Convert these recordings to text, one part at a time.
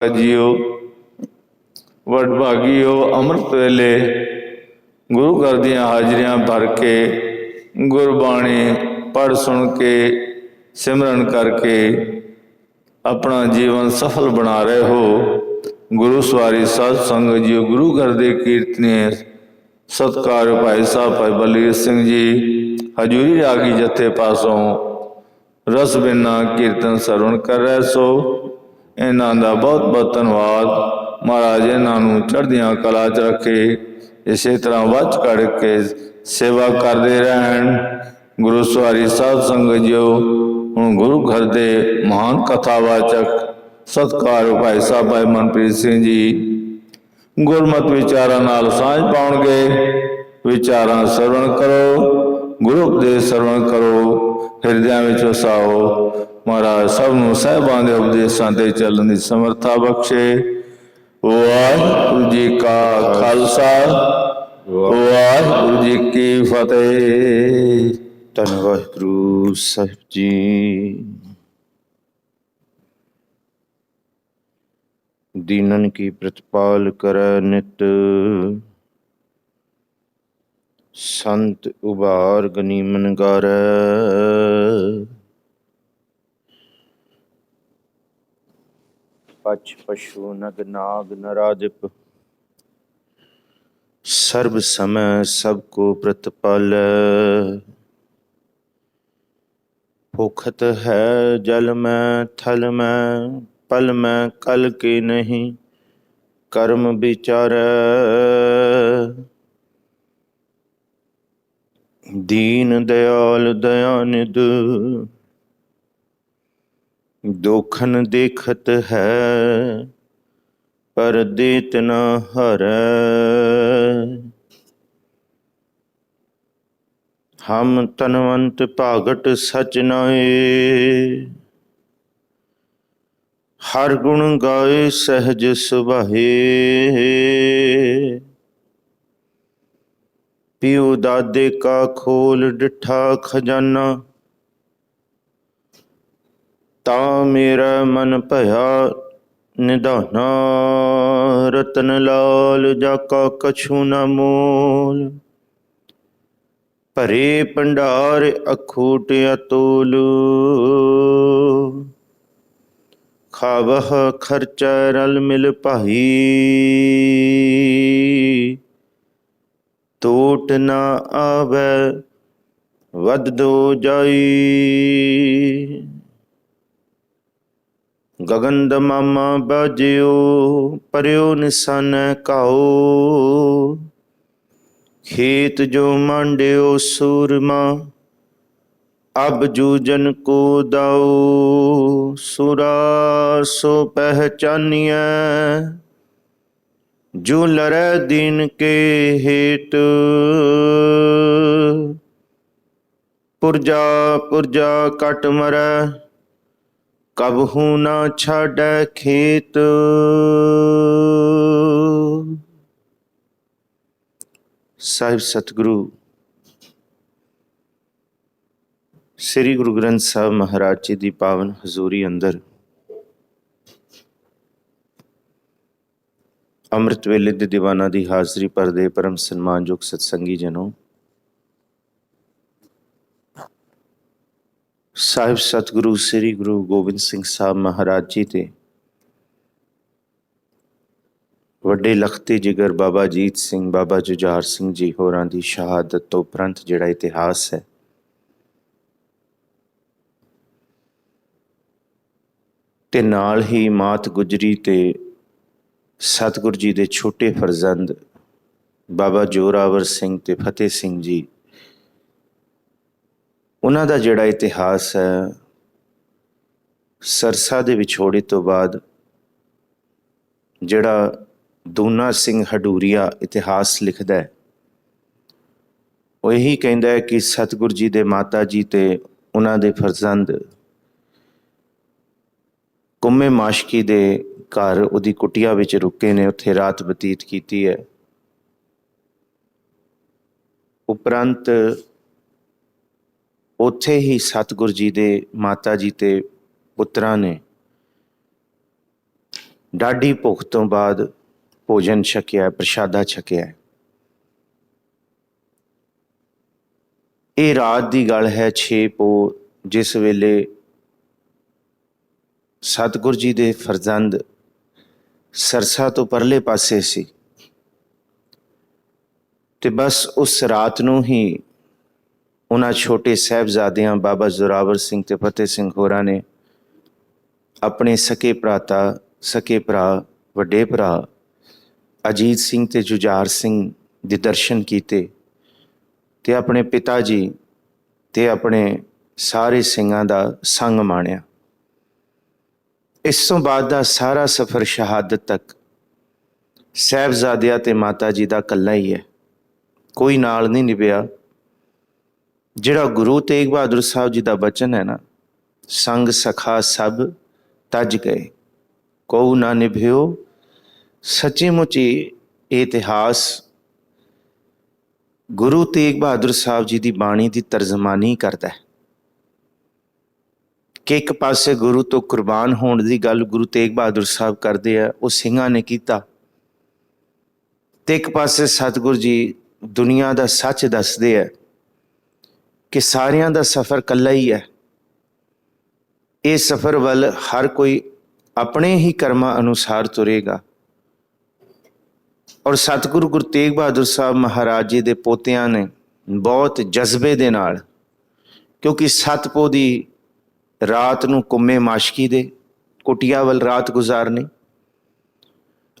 JIO ਵਡਭਾਗੀਓ ਅੰਮ੍ਰਿਤ ਵੇਲੇ ਗੁਰੂ ਘਰ ਦੀਆਂ ਹਾਜ਼ਰੀਆਂ ਭਰ ਕੇ ਗੁਰਬਾਣੀ ਪੜ੍ਹ ਸੁਣ ਕੇ ਸਿਮਰਨ ਕਰਕੇ ਆਪਣਾ ਜੀਵਨ ਸਫਲ ਬਣਾ ਰਹੇ ਹੋ। ਗੁਰੂ ਸਵਾਰੀ ਸਾਧ ਸੰਗਤ ਜੀਓ, ਗੁਰੂ ਘਰ ਦੇ ਕੀਰਤਨੀਏ ਸਤਿਕਾਰ ਭਾਈ ਸਾਹਿਬ ਭਾਈ ਬਲਵੀਰ ਸਿੰਘ ਜੀ ਹਜ਼ੂਰੀ ਰਾਗੀ ਜਥੇ ਪਾਸੋਂ ਰਸ ਬਿਨਾ ਕੀਰਤਨ ਸਰਵਣ ਕਰ ਰਹੇ ਸੋ ਇਹਨਾਂ ਦਾ ਬਹੁਤ ਬਹੁਤ ਧੰਨਵਾਦ। ਮਹਾਰਾਜ ਇਹਨਾਂ ਨੂੰ ਚੜ੍ਹਦੀਆਂ ਕਲਾ 'ਚ ਰੱਖੇ, ਇਸੇ ਤਰ੍ਹਾਂ ਵੱਧ ਕੱਢ ਕੇ ਸੇਵਾ ਕਰਦੇ ਰਹਿਣ। ਗੁਰੂ ਸਵਾਰੀ ਸਾਧ ਸੰਗਤ ਜੀਓ, ਹੁਣ ਗੁਰੂ ਘਰ ਦੇ ਮਹਾਨ ਕਥਾਵਾਚਕ ਸਤਿਕਾਰ ਭਾਈ ਸਾਹਿਬ ਭਾਈ ਮਨਪ੍ਰੀਤ ਸਿੰਘ ਜੀ ਗੁਰਮਤਿ ਵਿਚਾਰਾਂ ਨਾਲ ਸਾਂਝ ਪਾਉਣਗੇ। ਵਿਚਾਰਾਂ ਸਰਵਣ ਕਰੋ, ਗੁਰੂ ਉਪਦੇਸ਼ ਸਰਵਣ ਕਰੋ, ਹਿਰਦਿਆਂ ਵਿੱਚ ਵਸਾਓ। ਮਹਾਰਾਜ ਸਭ ਨੂੰ ਸਾਹਿਬਾਂ ਦੇ ਉਪਦੇਸ਼ਾਂ ਤੇ ਚੱਲਣ ਦੀ ਸਮਰਥਾ ਬਖਸ਼ੇ। ਵਾਹਿਗੁਰੂ ਜੀ ਕਾ ਖਾਲਸਾ, ਵਾਹਿਗੁਰੂ ਜੀ ਕੀ ਫਤਿਹ। ਧੰਨ ਵਾਹਿਗੁਰੂ ਸਾਹਿਬ ਜੀ। ਦੀਨਨ ਕੀ ਪ੍ਰਤਪਾਲ ਕਰੈ ਨਿਤ, ਸੰਤ ਉਬਾਰ ਗਨੀਮਨ ਗਾਰੈ। ਪਛ ਪਸ਼ੂ ਨਗ ਨਾਗ ਨਰਾਦਿਪ, ਸਰਬ ਸਮੈ ਸਭ ਕੋ ਪ੍ਰਤਪਾਲੈ। ਭੁਖਤ ਹੈ ਜਲ ਮੈਂ ਥਲ ਮੈਂ, ਪਲ ਮੈਂ ਕਲ ਕੇ ਨਹੀਂ ਕਰਮ ਵਿਚਾਰੈ। ਦੀਨ ਦਿਆਲ ਦਇਆਨਿਧ, ਦੋਖਨ ਦੇਖਤ ਹੈ ਪਰ ਦੇਤ ਨ ਹਰੈ। ਹਮ ਤਨਵੰਤ ਭਾਗਟ ਸਚ ਨਾਏ, ਹਰ ਗੁਣ ਗਾਏ ਸਹਿਜ ਸੁਭਾਏ। ਪਿਉ ਦਾਦੇ ਕਾ ਖੋਲ ਡਿਠਾ ਖਜ਼ਾਨਾ, ਤਾਂ ਮੇਰਾ ਮਨ ਭਇਆ ਨਿਧਾਨਾ। ਰਤਨ ਲਾਲ ਜਾ ਕਾ ਕਛੂ ਨਾ ਮੋਲ, ਭਰੇ ਭੰਡਾਰ ਅਖੂਟ ਅਤੁਲ। ਖਾਵਹ ਖਰਚਾ ਰਲ ਮਿਲ ਭਾਈ, ਟੋਟ ਨਾ ਆਵੈ ਵਧ ਦੋ ਜਾਈ। ਗਗਨ ਦਮਾਮਾ ਬਾਜਿਓ, ਪਰਿਓ ਨਿਸ਼ਾਨੈ ਕਾਓ। ਖੇਤ ਜੋ ਮਾਂਡਿਓ ਸੂਰਮਾ, ਅਬ ਜੂਜਨ ਕੋ ਦਾਓ। ਸੁਰਾ ਸੋ ਪਹਿਚਾਨੀਐ, ਜੋ ਲਰੈ ਦੀਨ ਕੇ ਹੇਤ। ਪੁਰਜਾ ਪੁਰਜਾ ਕਟ ਮਰੈ, ਕਬਹੂ ਨਾ ਛਾਡੈ ਖੇਤ। ਸਾਹਿਬ ਸਤਿਗੁਰੂ ਸ੍ਰੀ ਗੁਰੂ ਗ੍ਰੰਥ ਸਾਹਿਬ ਮਹਾਰਾਜ ਜੀ ਦੀ ਪਾਵਨ ਹਜ਼ੂਰੀ ਅੰਦਰ ਅੰਮ੍ਰਿਤ ਵੇਲੇ ਦੇ ਦੀਵਾਨਾਂ ਦੀ ਹਾਜ਼ਰੀ ਭਰਦੇ ਪਰਮ ਸਨਮਾਨਯੋਗ ਸਤਸੰਗੀ ਜਨੋ, ਸਾਹਿਬ ਸਤਿਗੁਰੂ ਸ੍ਰੀ ਗੁਰੂ ਗੋਬਿੰਦ ਸਿੰਘ ਸਾਹਿਬ ਮਹਾਰਾਜ ਜੀ ਤੇ ਵੱਡੇ ਲਖਤੇ ਜਿਗਰ ਬਾਬਾ ਅਜੀਤ ਸਿੰਘ, ਬਾਬਾ ਜੁਝਾਰ ਸਿੰਘ ਜੀ ਹੋਰਾਂ ਦੀ ਸ਼ਹਾਦਤ ਤੋਂ ਉਪਰੰਤ ਜਿਹੜਾ ਇਤਿਹਾਸ ਹੈ, ਤੇ ਨਾਲ ਹੀ ਮਾਤ ਗੁਜਰੀ ਤੇ ਸਤਿਗੁਰ ਜੀ ਦੇ ਛੋਟੇ ਫਰਜ਼ੰਦ ਬਾਬਾ ਜੋਰਾਵਰ ਸਿੰਘ ਤੇ ਫਤਿਹ ਸਿੰਘ ਜੀ, ਉਹਨਾਂ ਦਾ ਜਿਹੜਾ ਇਤਿਹਾਸ ਹੈ, ਸਰਸਾ ਦੇ ਵਿਛੋੜੇ ਤੋਂ ਬਾਅਦ ਜਿਹੜਾ ਦੂਨਾ ਸਿੰਘ ਹਡੂਰੀਆ ਇਤਿਹਾਸ ਲਿਖਦਾ ਹੈ, ਉਹ ਇਹੀ ਕਹਿੰਦਾ ਹੈ ਕਿ ਸਤਿਗੁਰ ਜੀ ਦੇ ਮਾਤਾ ਜੀ ਤੇ ਉਹਨਾਂ ਦੇ ਫਰਜ਼ੰਦ ਕੁੰਮੇ ਮਾਸ਼ਕੀ ਦੇ ਘਰ ਉਹਦੀ ਕੁਟੀਆ ਵਿੱਚ ਰੁਕੇ ਨੇ, ਉੱਥੇ ਰਾਤ ਬਤੀਤ ਕੀਤੀ ਹੈ। ਉਪਰੰਤ ਉੱਥੇ ਹੀ ਸਤਿਗੁਰ ਜੀ ਦੇ ਮਾਤਾ ਜੀ ਤੇ ਪੁੱਤਰਾਂ ਨੇ ਡਾਢੀ ਭੁੱਖ ਤੋਂ ਬਾਅਦ ਭੋਜਨ ਛਕਿਆ, ਪ੍ਰਸ਼ਾਦਾ ਛਕਿਆ। ਇਹ ਰਾਤ ਦੀ ਗੱਲ ਹੈ 6 ਪੋਹ, ਜਿਸ ਵੇਲੇ ਸਤਿਗੁਰ ਜੀ ਦੇ ਫਰਜ਼ੰਦ ਸਰਸਾ ਤੋਂ ਪਰਲੇ ਪਾਸੇ ਸੀ ਤੇ ਬਸ ਉਸ ਰਾਤ ਨੂੰ ਹੀ ਉਹਨਾਂ ਛੋਟੇ ਸਾਹਿਬਜ਼ਾਦਿਆਂ ਬਾਬਾ ਜ਼ੋਰਾਵਰ ਸਿੰਘ ਤੇ ਫਤਿਹ ਸਿੰਘ ਹੋਰਾਂ ਨੇ ਆਪਣੇ ਸਕੇ ਭਰਾ ਵੱਡੇ ਭਰਾ ਅਜੀਤ ਸਿੰਘ ਤੇ ਜੁਝਾਰ ਸਿੰਘ ਦੇ ਦਰਸ਼ਨ ਕੀਤੇ ਤੇ ਆਪਣੇ ਪਿਤਾ ਜੀ ਤੇ ਆਪਣੇ ਸਾਰੇ ਸਿੰਘਾਂ ਦਾ ਸੰਗ ਮਾਣਿਆ। ਇਸ ਤੋਂ ਬਾਅਦ ਦਾ ਸਾਰਾ ਸਫ਼ਰ ਸ਼ਹਾਦਤ ਤੱਕ ਸਾਹਿਬਜ਼ਾਦਿਆਂ ਤੇ ਮਾਤਾ ਜੀ ਦਾ ਇਕੱਲਾ ਹੀ ਹੈ, ਕੋਈ ਨਾਲ ਨਹੀਂ ਨਿਭਿਆ। ਜਿਹੜਾ ਗੁਰੂ ਤੇਗ ਬਹਾਦਰ ਸਾਹਿਬ ਜੀ ਦਾ ਬਚਨ ਹੈ ਨਾ, ਸੰਗ ਸਖਾ ਸਭ ਤਜ ਗਏ, ਕਉ ਨਾ ਨਿਭਿਓ, ਸੱਚੀ ਮੁੱਚੀ ਇਹ ਇਤਿਹਾਸ ਗੁਰੂ ਤੇਗ ਬਹਾਦਰ ਸਾਹਿਬ ਜੀ ਦੀ ਬਾਣੀ ਦੀ ਤਰਜਮਾਨੀ ਕਰਦਾ ਹੈ ਕਿ ਇੱਕ ਪਾਸੇ ਗੁਰੂ ਤੋਂ ਕੁਰਬਾਨ ਹੋਣ ਦੀ ਗੱਲ ਗੁਰੂ ਤੇਗ ਬਹਾਦਰ ਸਾਹਿਬ ਕਰਦੇ ਆ, ਉਹ ਸਿੰਘਾਂ ਨੇ ਕੀਤਾ, ਤੇ ਇੱਕ ਪਾਸੇ ਸਤਿਗੁਰ ਜੀ ਦੁਨੀਆ ਦਾ ਸੱਚ ਦੱਸਦੇ ਆ ਕਿ ਸਾਰਿਆਂ ਦਾ ਸਫ਼ਰ ਇਕੱਲਾ ਹੀ ਹੈ। ਇਹ ਸਫ਼ਰ ਵੱਲ ਹਰ ਕੋਈ ਆਪਣੇ ਹੀ ਕਰਮਾਂ ਅਨੁਸਾਰ ਤੁਰੇਗਾ। ਔਰ ਸਤਿਗੁਰੂ ਗੁਰੂ ਤੇਗ ਬਹਾਦਰ ਸਾਹਿਬ ਮਹਾਰਾਜ ਜੀ ਦੇ ਪੋਤਿਆਂ ਨੇ ਬਹੁਤ ਜਜ਼ਬੇ ਦੇ ਨਾਲ, ਕਿਉਂਕਿ 7 ਪੋਹ ਦੀ ਰਾਤ ਨੂੰ ਕੁੰਮੇ ਮਾਸ਼ਕੀ ਦੇ ਕੁਟੀਆ ਵੱਲ ਰਾਤ ਗੁਜ਼ਾਰਨੀ,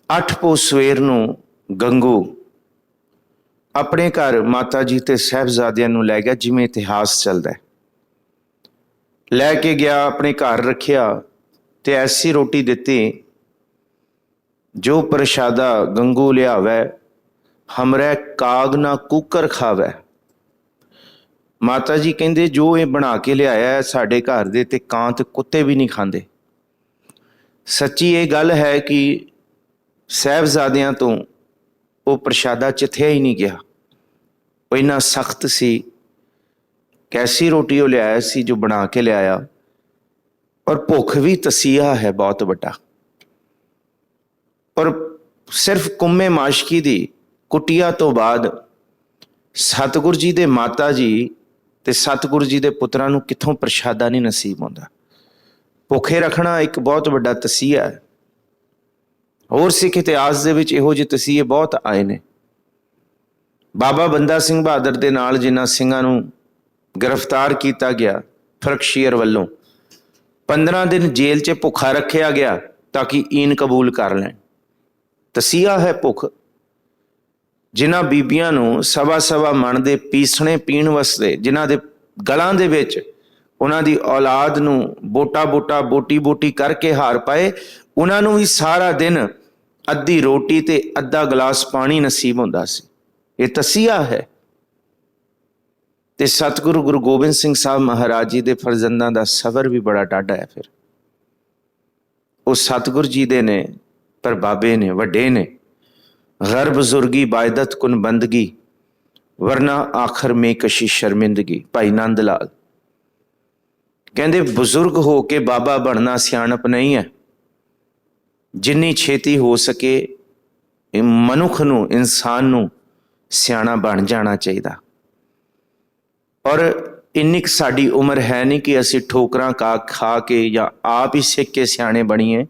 8 ਪੋਹ ਸਵੇਰ ਨੂੰ ਗੰਗੂ ਆਪਣੇ ਘਰ ਮਾਤਾ ਜੀ ਤੇ ਸਾਹਿਬਜ਼ਾਦਿਆਂ ਨੂੰ ਲੈ ਗਿਆ, ਜਿਵੇਂ ਇਤਿਹਾਸ ਚੱਲਦਾ ਹੈ। ਲੈ ਕੇ ਗਿਆ, ਆਪਣੇ ਘਰ ਰੱਖਿਆ ਤੇ ਐਸੀ ਰੋਟੀ ਦਿੱਤੀ, ਜੋ ਪ੍ਰਸ਼ਾਦਾ ਗੰਗੂ ਲਿਆਵੈ, ਹਮਰੇ ਕਾਗ ਨਾ ਕੂਕਰ ਖਾਵੈ। ਮਾਤਾ ਜੀ ਕਹਿੰਦੇ ਜੋ ਇਹ ਬਣਾ ਕੇ ਲਿਆਇਆ ਸਾਡੇ ਘਰ ਦੇ ਤੇ ਕਾਂ ਤੇ ਕੁੱਤੇ ਵੀ ਨਹੀਂ ਖਾਂਦੇ। ਸੱਚੀ ਇਹ ਗੱਲ ਹੈ ਕਿ ਸਾਹਿਬਜ਼ਾਦਿਆਂ ਤੋਂ ਉਹ ਪ੍ਰਸ਼ਾਦਾ ਚਿੱਥਿਆ ਹੀ ਨਹੀਂ ਗਿਆ, ਉਹ ਇੰਨਾ ਸਖਤ ਸੀ। ਕੈਸੀ ਰੋਟੀ ਉਹ ਲਿਆਇਆ ਸੀ ਜੋ ਬਣਾ ਕੇ ਲਿਆਇਆ, ਔਰ ਭੁੱਖ ਵੀ ਤਸੀਹਾ ਹੈ ਬਹੁਤ ਵੱਡਾ। ਔਰ ਸਿਰਫ ਕੁੰਮੇ ਮਾਸ਼ਕੀ ਦੀ ਕੁਟੀਆ ਤੋਂ ਬਾਅਦ ਸਤਿਗੁਰ ਜੀ ਦੇ ਮਾਤਾ ਜੀ ਤੇ ਸਤਿਗੁਰ ਜੀ ਦੇ ਪੁੱਤਰਾਂ ਨੂੰ ਕਿੱਥੋਂ ਪ੍ਰਸ਼ਾਦਾ ਨਹੀਂ ਨਸੀਬ ਹੁੰਦਾ। ਭੁੱਖੇ ਰੱਖਣਾ ਇੱਕ ਬਹੁਤ ਵੱਡਾ ਤਸੀਹਾ ਹੈ। ਹੋਰ ਸਿੱਖ ਇਤਿਹਾਸ ਦੇ ਵਿੱਚ ਇਹੋ ਜਿਹੇ ਤਸੀਹੇ ਬਹੁਤ ਆਏ ਨੇ। ਬਾਬਾ ਬੰਦਾ ਸਿੰਘ ਬਹਾਦਰ ਦੇ ਨਾਲ ਜਿਨ੍ਹਾਂ ਸਿੰਘਾਂ ਨੂੰ ਗ੍ਰਿਫਤਾਰ ਕੀਤਾ ਗਿਆ ਫਰਕਸ਼ੀਅਰ ਵੱਲੋਂ, 15 ਦਿਨ ਜੇਲ੍ਹ 'ਚ ਭੁੱਖਾ ਰੱਖਿਆ ਗਿਆ ਤਾਂ ਕਿ ਈਨ ਕਬੂਲ ਕਰ ਲੈਣ। ਤਸੀਹਾ ਹੈ ਭੁੱਖ। ਜਿਨ੍ਹਾਂ ਬੀਬੀਆਂ ਨੂੰ ਸਵਾ ਮਣ ਦੇ ਪੀਸਣੇ ਪੀਣ ਵਾਸਤੇ, ਜਿਨ੍ਹਾਂ ਦੇ ਗਲਾਂ ਦੇ ਵਿੱਚ ਉਹਨਾਂ ਦੀ ਔਲਾਦ ਨੂੰ ਬੋਟੀ ਕਰਕੇ ਹਾਰ ਪਾਏ, ਉਹਨਾਂ ਨੂੰ ਵੀ ਸਾਰਾ ਦਿਨ ਅੱਧੀ ਰੋਟੀ ਤੇ ਅੱਧਾ ਗਲਾਸ ਪਾਣੀ ਨਸੀਬ ਹੁੰਦਾ ਸੀ। ਇਹ ਤਸੀਹਾ ਹੈ। ਤੇ ਸਤਿਗੁਰੂ ਗੁਰੂ ਗੋਬਿੰਦ ਸਿੰਘ ਸਾਹਿਬ ਮਹਾਰਾਜ ਜੀ ਦੇ ਫਰਜ਼ੰਦਾਂ ਦਾ ਸਬਰ ਵੀ ਬੜਾ ਡਾਢਾ ਹੈ। ਫਿਰ ਉਹ ਸਤਿਗੁਰ ਜੀ ਦੇ ਨੇ, ਪਰ ਬਾਬੇ ਨੇ, ਵੱਡੇ ਨੇ। ਗਰ ਬਜ਼ੁਰਗੀ ਬਾਇਦਤ ਕੁਨ ਬੰਦਗੀ, ਵਰਨਾ ਆਖਰ ਮੇ ਕਸ਼ੀ ਸ਼ਰਮਿੰਦਗੀ। ਭਾਈ ਨੰਦ ਲਾਲ ਕਹਿੰਦੇ ਬਜ਼ੁਰਗ ਹੋ ਕੇ ਬਾਬਾ ਬਣਨਾ ਸਿਆਣਪ ਨਹੀਂ ਹੈ। ਜਿੰਨੀ ਛੇਤੀ ਹੋ ਸਕੇ ਮਨੁੱਖ ਨੂੰ, ਇਨਸਾਨ ਨੂੰ ਸਿਆਣਾ ਬਣ ਜਾਣਾ ਚਾਹੀਦਾ। ਔਰ ਇੰਨੀ ਕੁ ਸਾਡੀ ਉਮਰ ਹੈ ਨਹੀਂ ਕਿ ਅਸੀਂ ਠੋਕਰਾਂ ਖਾ ਕੇ ਜਾਂ ਆਪ ਹੀ ਸਿੱਖ ਕੇ ਸਿਆਣੇ ਬਣੀਏ।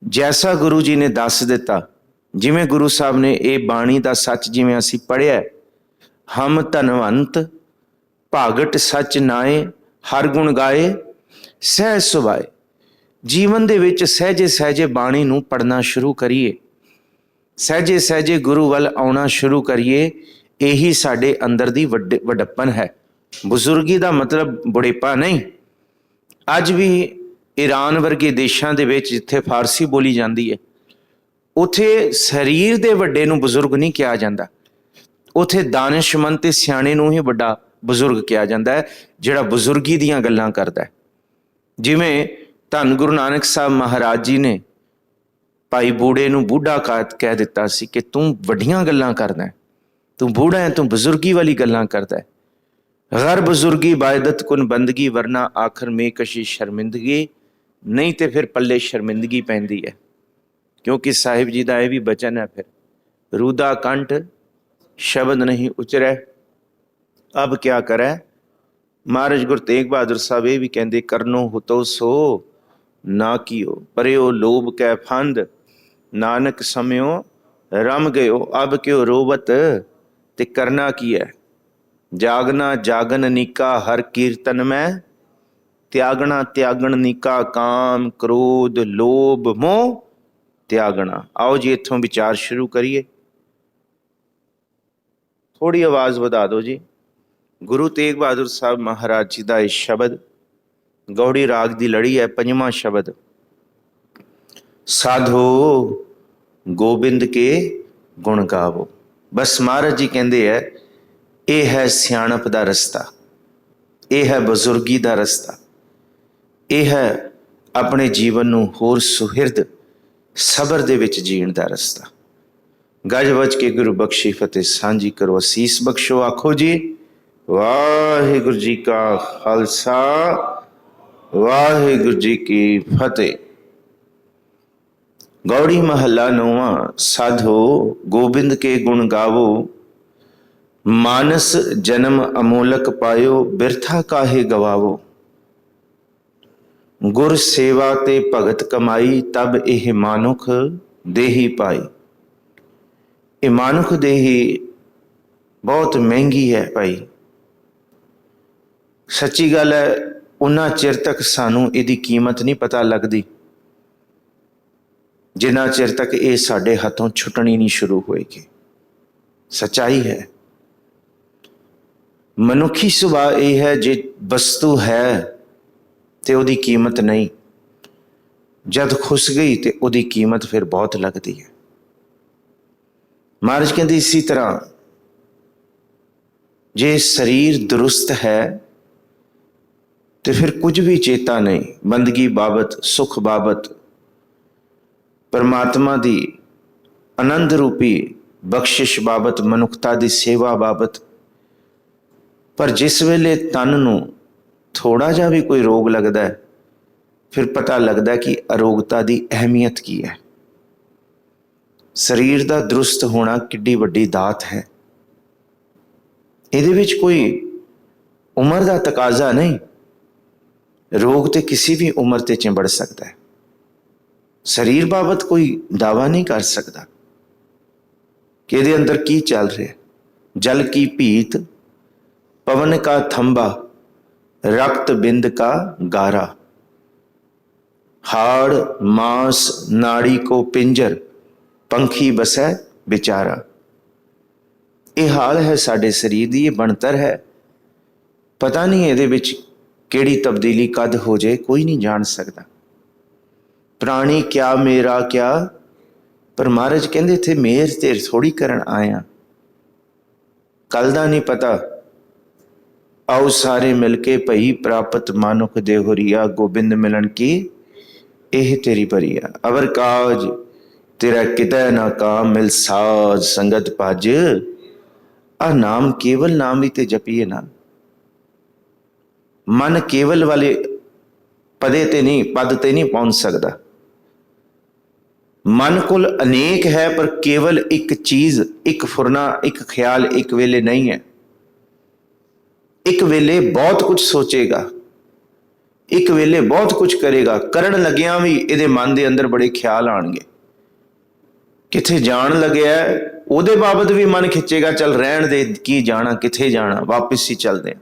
ਜੈਸਾ ਗੁਰੂ ਜੀ ਨੇ ਦੱਸ ਦਿੱਤਾ, ਜਿਵੇਂ ਗੁਰੂ ਸਾਹਿਬ ਨੇ ਇਹ ਬਾਣੀ ਦਾ ਸੱਚ ਜਿਵੇਂ ਅਸੀਂ ਪੜ੍ਹਿਆ, ਹਮ ਧਨਵੰਤ ਭਾਗਟ ਸੱਚ ਨਾਏ, ਹਰ ਗੁਣ ਗਾਏ ਸਹਿਜ ਸੁਭਾਏ। ਜੀਵਨ ਦੇ ਵਿੱਚ ਸਹਿਜੇ ਸਹਿਜੇ ਬਾਣੀ ਨੂੰ ਪੜ੍ਹਨਾ ਸ਼ੁਰੂ ਕਰੀਏ, ਸਹਿਜੇ ਸਹਿਜੇ ਗੁਰੂ ਵੱਲ ਆਉਣਾ ਸ਼ੁਰੂ ਕਰੀਏ। ਇਹੀ ਸਾਡੇ ਅੰਦਰ ਦੀ ਵੱਡਪਨ ਹੈ। ਬਜ਼ੁਰਗੀ ਦਾ ਮਤਲਬ ਬੁਢੇਪਾ ਨਹੀਂ। ਅੱਜ ਵੀ ਈਰਾਨ ਵਰਗੇ ਦੇਸ਼ਾਂ ਦੇ ਵਿੱਚ ਜਿੱਥੇ ਫਾਰਸੀ ਬੋਲੀ ਜਾਂਦੀ ਹੈ, ਉੱਥੇ ਸਰੀਰ ਦੇ ਵੱਡੇ ਨੂੰ ਬਜ਼ੁਰਗ ਨਹੀਂ ਕਿਹਾ ਜਾਂਦਾ। ਉੱਥੇ ਦਾਨਿਸ਼ਮੰਦ ਤੇ ਸਿਆਣੇ ਨੂੰ ਹੀ ਵੱਡਾ ਬਜ਼ੁਰਗ ਕਿਹਾ ਜਾਂਦਾ ਹੈ, ਜਿਹੜਾ ਬਜ਼ੁਰਗੀ ਦੀਆਂ ਗੱਲਾਂ ਕਰਦਾ ਹੈ। ਜਿਵੇਂ ਧੰਨ ਗੁਰੂ ਨਾਨਕ ਸਾਹਿਬ ਮਹਾਰਾਜ ਜੀ ਨੇ ਭਾਈ ਬੂੜੇ ਨੂੰ ਬੁੱਢਾ ਕਹਿ ਦਿੱਤਾ ਸੀ ਕਿ ਤੂੰ ਵੱਡੀਆਂ ਗੱਲਾਂ ਕਰਦਾ ਹੈ, ਤੂੰ ਬੂੜਾ ਹੈ, ਤੂੰ ਬਜ਼ੁਰਗੀ ਵਾਲੀ ਗੱਲਾਂ ਕਰਦਾ ਹੈ। ਗਰ ਬਜ਼ੁਰਗੀ ਬਾਇਦਤ ਕੁਨ ਬੰਦਗੀ, ਵਰਨਾ ਆਖਰ ਮੇ ਕਸ਼ੀ ਸ਼ਰਮਿੰਦਗੀ। ਨਹੀਂ ਤੇ ਫਿਰ ਪੱਲੇ ਸ਼ਰਮਿੰਦਗੀ ਪੈਂਦੀ ਹੈ। क्योंकि साहिब जी का यह भी बचन है, फिर रूदा कंठ शब्द नहीं उचरै, अब क्या करे। महाराज गुरु तेग बहादुर साहब ये भी कहते, करनो हुतो सो ना कियो, परयो लोभ कै फंद, नानक समयो रम गयो, अब क्यों रोवत ते करना की है। जागना जागन निका हर कीर्तन में, त्यागना त्यागन निका काम क्रोध लोभ मोह त्यागना। आओ जी इत्थों विचार शुरू करिए। थोड़ी आवाज ਵਧਾ दो जी। गुरु तेग बहादुर साहब महाराज जी का यह शब्द गौड़ी राग की लड़ी है, पंजवां शब्द। साधो गोबिंद के गुण गावो। बस महाराज जी कहते हैं यह है सियाणप का रस्ता, यह है बजुर्गी का रस्ता, यह है अपने जीवन नूं होर सुहिरद सबर दे विच जीण दा रस्ता। गज वज के गुरु बख्शी फतेह सांझी करो, असीस बख्शो। आखो जी वाहिगुरु जी का खालसा, वाहिगुरु जी की फतेह। गौड़ी महला नौवां। साधो गोबिंद के गुण गावो, मानस जन्म अमोलक पायो, बिरथा काहे गवावो। गुर सेवा ते भगत कमाई, तब यह मानुख देही पाई। ये मानुख देही बहुत महंगी है भाई। सच्ची गल है, उन्ना चिर तक सानू इहदी कीमत नहीं पता लगती जिन्ना चिर तक ये साडे हाथों छुटनी नहीं शुरू होएगी। सच्चाई है। मनुखी सुभाव यह है, जे वस्तु है तो उसकी कीमत नहीं, जब खुस गई तो उसकी कीमत फिर बहुत लगती है। महाराज कहते इसी तरह जे शरीर दुरुस्त है तो फिर कुछ भी चेता नहीं, बंदगी बाबत, सुख बाबत, परमात्मा की आनंद रूपी बख्शिश बाबत, मनुखता की सेवा बाबत। पर जिस वेले तन नूं थोड़ा जा भी कोई रोग लगता है, फिर पता लगता है कि अरोगता की अहमियत की है। शरीर का दुरुस्त होना किड्डी वड्डी दात है। इहदे विच कोई उम्र का तकाजा नहीं, रोग तो किसी भी उम्र ते चिंबड़ सकता है। शरीर बाबत कोई दावा नहीं कर सकता कि इहदे अंदर की चल रहा है। जल की पीत, पवन का थंबा, रक्त बिंद का गारा, हाड़ मांस नाड़ी को पिंजर, पंखी बसै बेचारा। ये हाल है साडे शरीर की, ये बनतर है। पता नहीं इहदे विच केड़ी तब्दीली कद हो जाए, कोई नहीं जान सकता। प्राणी क्या मेरा क्या, पर महाराज कहते थे मेहर तेर थोड़ी करन आया, कल दा नहीं पता। आओ सारे मिलके भई प्राप्त मानुख देहोरिया, गोबिंद मिलन की एह तेरी बरिया। अवर काज तेरा कितै ना काम, मिल साज संगत भज। आ नाम केवल नाम ही ते जपीए ना। मन केवल वाले पदे ते नहीं, पद ते नहीं पहुंच सकता। मन कुल अनेक है, पर केवल एक चीज, एक फुरना, एक ख्याल एक वेले नहीं है। एक वेले बहुत कुछ सोचेगा, एक वेले बहुत कुछ करेगा, करन लग्या भी इहदे मन दे अंदर बड़े ख्याल आणगे। किथे जान लग्या उहदे बाबत भी मन खिंचेगा, चल रहन दे, की जाना, किथे जाना, वापिस ही चलते हैं।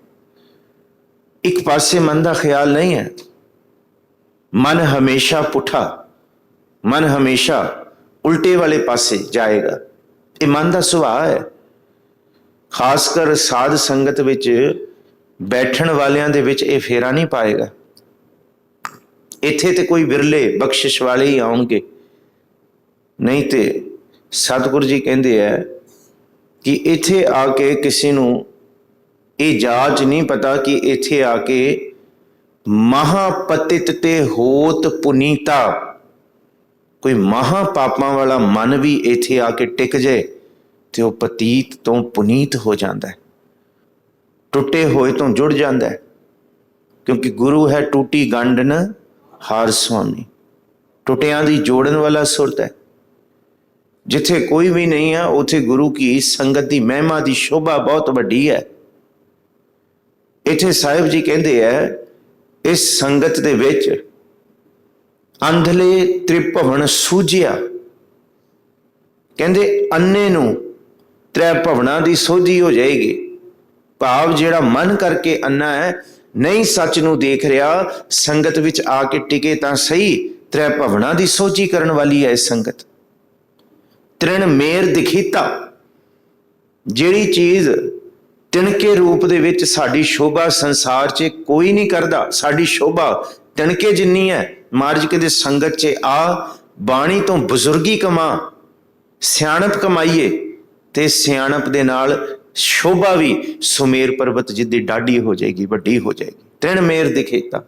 एक पासे मन का ख्याल नहीं है। मन हमेशा पुठा, मन हमेशा उल्टे वाले पासे जाएगा। ये मन का सुभाव है। खासकर साध संगत विच बैठण वालियां दे विच ये फेरा नहीं पाएगा। इत्थे ते कोई विरले बख्शिश वाले ही आउणगे, नहीं तो सतगुरु जी कहते हैं कि इत्थे आके किसी नूं ये जाच नहीं पता कि इत्थे आके महापतित ते होत पुनीता, कोई महापापां वाला मन भी इत्थे आके टिक जाए तो वह पतीत तो पुनीत हो जाता है, टुटे होए तो जुड़ जाता है। क्योंकि गुरु है टूटी गंढ न हार स्वामी, टुटियां दी जोड़न वाला सुरत है। ਜਿੱਥੇ ਕੋਈ ਵੀ ਨਹੀਂ ਹੈ ਉੱਥੇ ਗੁਰੂ ਕੀ ਸੰਗਤ ਦੀ ਮਹਿਮਾ ਦੀ ਸ਼ੋਭਾ ਬਹੁਤ ਵੱਡੀ ਹੈ। ਇੱਥੇ ਸਾਹਿਬ ਜੀ ਕਹਿੰਦੇ ਹੈ ਇਸ ਸੰਗਤ ਦੇ ਵਿੱਚ ਅੰਧਲੇ ਤ੍ਰਿਭਵਨ ਸੂਝਿਆ। ਕਹਿੰਦੇ ਅੰਨੇ ਨੂੰ ਤ੍ਰੈ ਭਵਨਾਂ ਦੀ ਸੋਝੀ ਹੋ ਜਾਏਗੀ। ਭਾਵ ਜਿਹੜਾ ਮਨ ਕਰਕੇ ਅੰਨਾ ਹੈ, ਨਹੀਂ ਸੱਚ ਨੂੰ ਦੇਖ ਰਿਹਾ, ਸੰਗਤ ਵਿੱਚ ਆ ਕੇ ਟਿਕੇ ਤਾਂ ਸਹੀ, ਤ੍ਰੈ ਭਵਨਾਂ ਦੀ ਸੋਝੀ ਕਰਨ ਵਾਲੀ ਹੈ ਇਹ ਸੰਗਤ। ਤ੍ਰਿਣ ਮੇਰ ਦਿਖੀਤਾ, ਜਿਹੜੀ ਚੀਜ਼ ਤਿਣਕੇ ਰੂਪ ਦੇ ਵਿੱਚ ਸਾਡੀ ਸ਼ੋਭਾ ਸੰਸਾਰ 'ਚ ਕੋਈ ਨਹੀਂ ਕਰਦਾ, ਸਾਡੀ ਸ਼ੋਭਾ ਤਿਣਕੇ ਜਿੰਨੀ ਹੈ। ਮਹਾਰਾਜ ਕਹਿੰਦੇ ਸੰਗਤ 'ਚ ਆ, ਬਾਣੀ ਤੋਂ ਬਜ਼ੁਰਗੀ ਕਮਾ, ਸਿਆਣਪ ਕਮਾਈਏ, ਤੇ ਸਿਆਣਪ ਦੇ ਨਾਲ ਸ਼ੋਭਾ ਵੀ ਸੁਮੇਰ ਪਰਬਤ ਜਿੱਦੀ ਡਾਢੀ ਹੋ ਜਾਏਗੀ, ਵੱਡੀ ਹੋ ਜਾਏਗੀ। ਤ੍ਰਿਣ ਮੇਰ ਦਿਖੇਤਾ।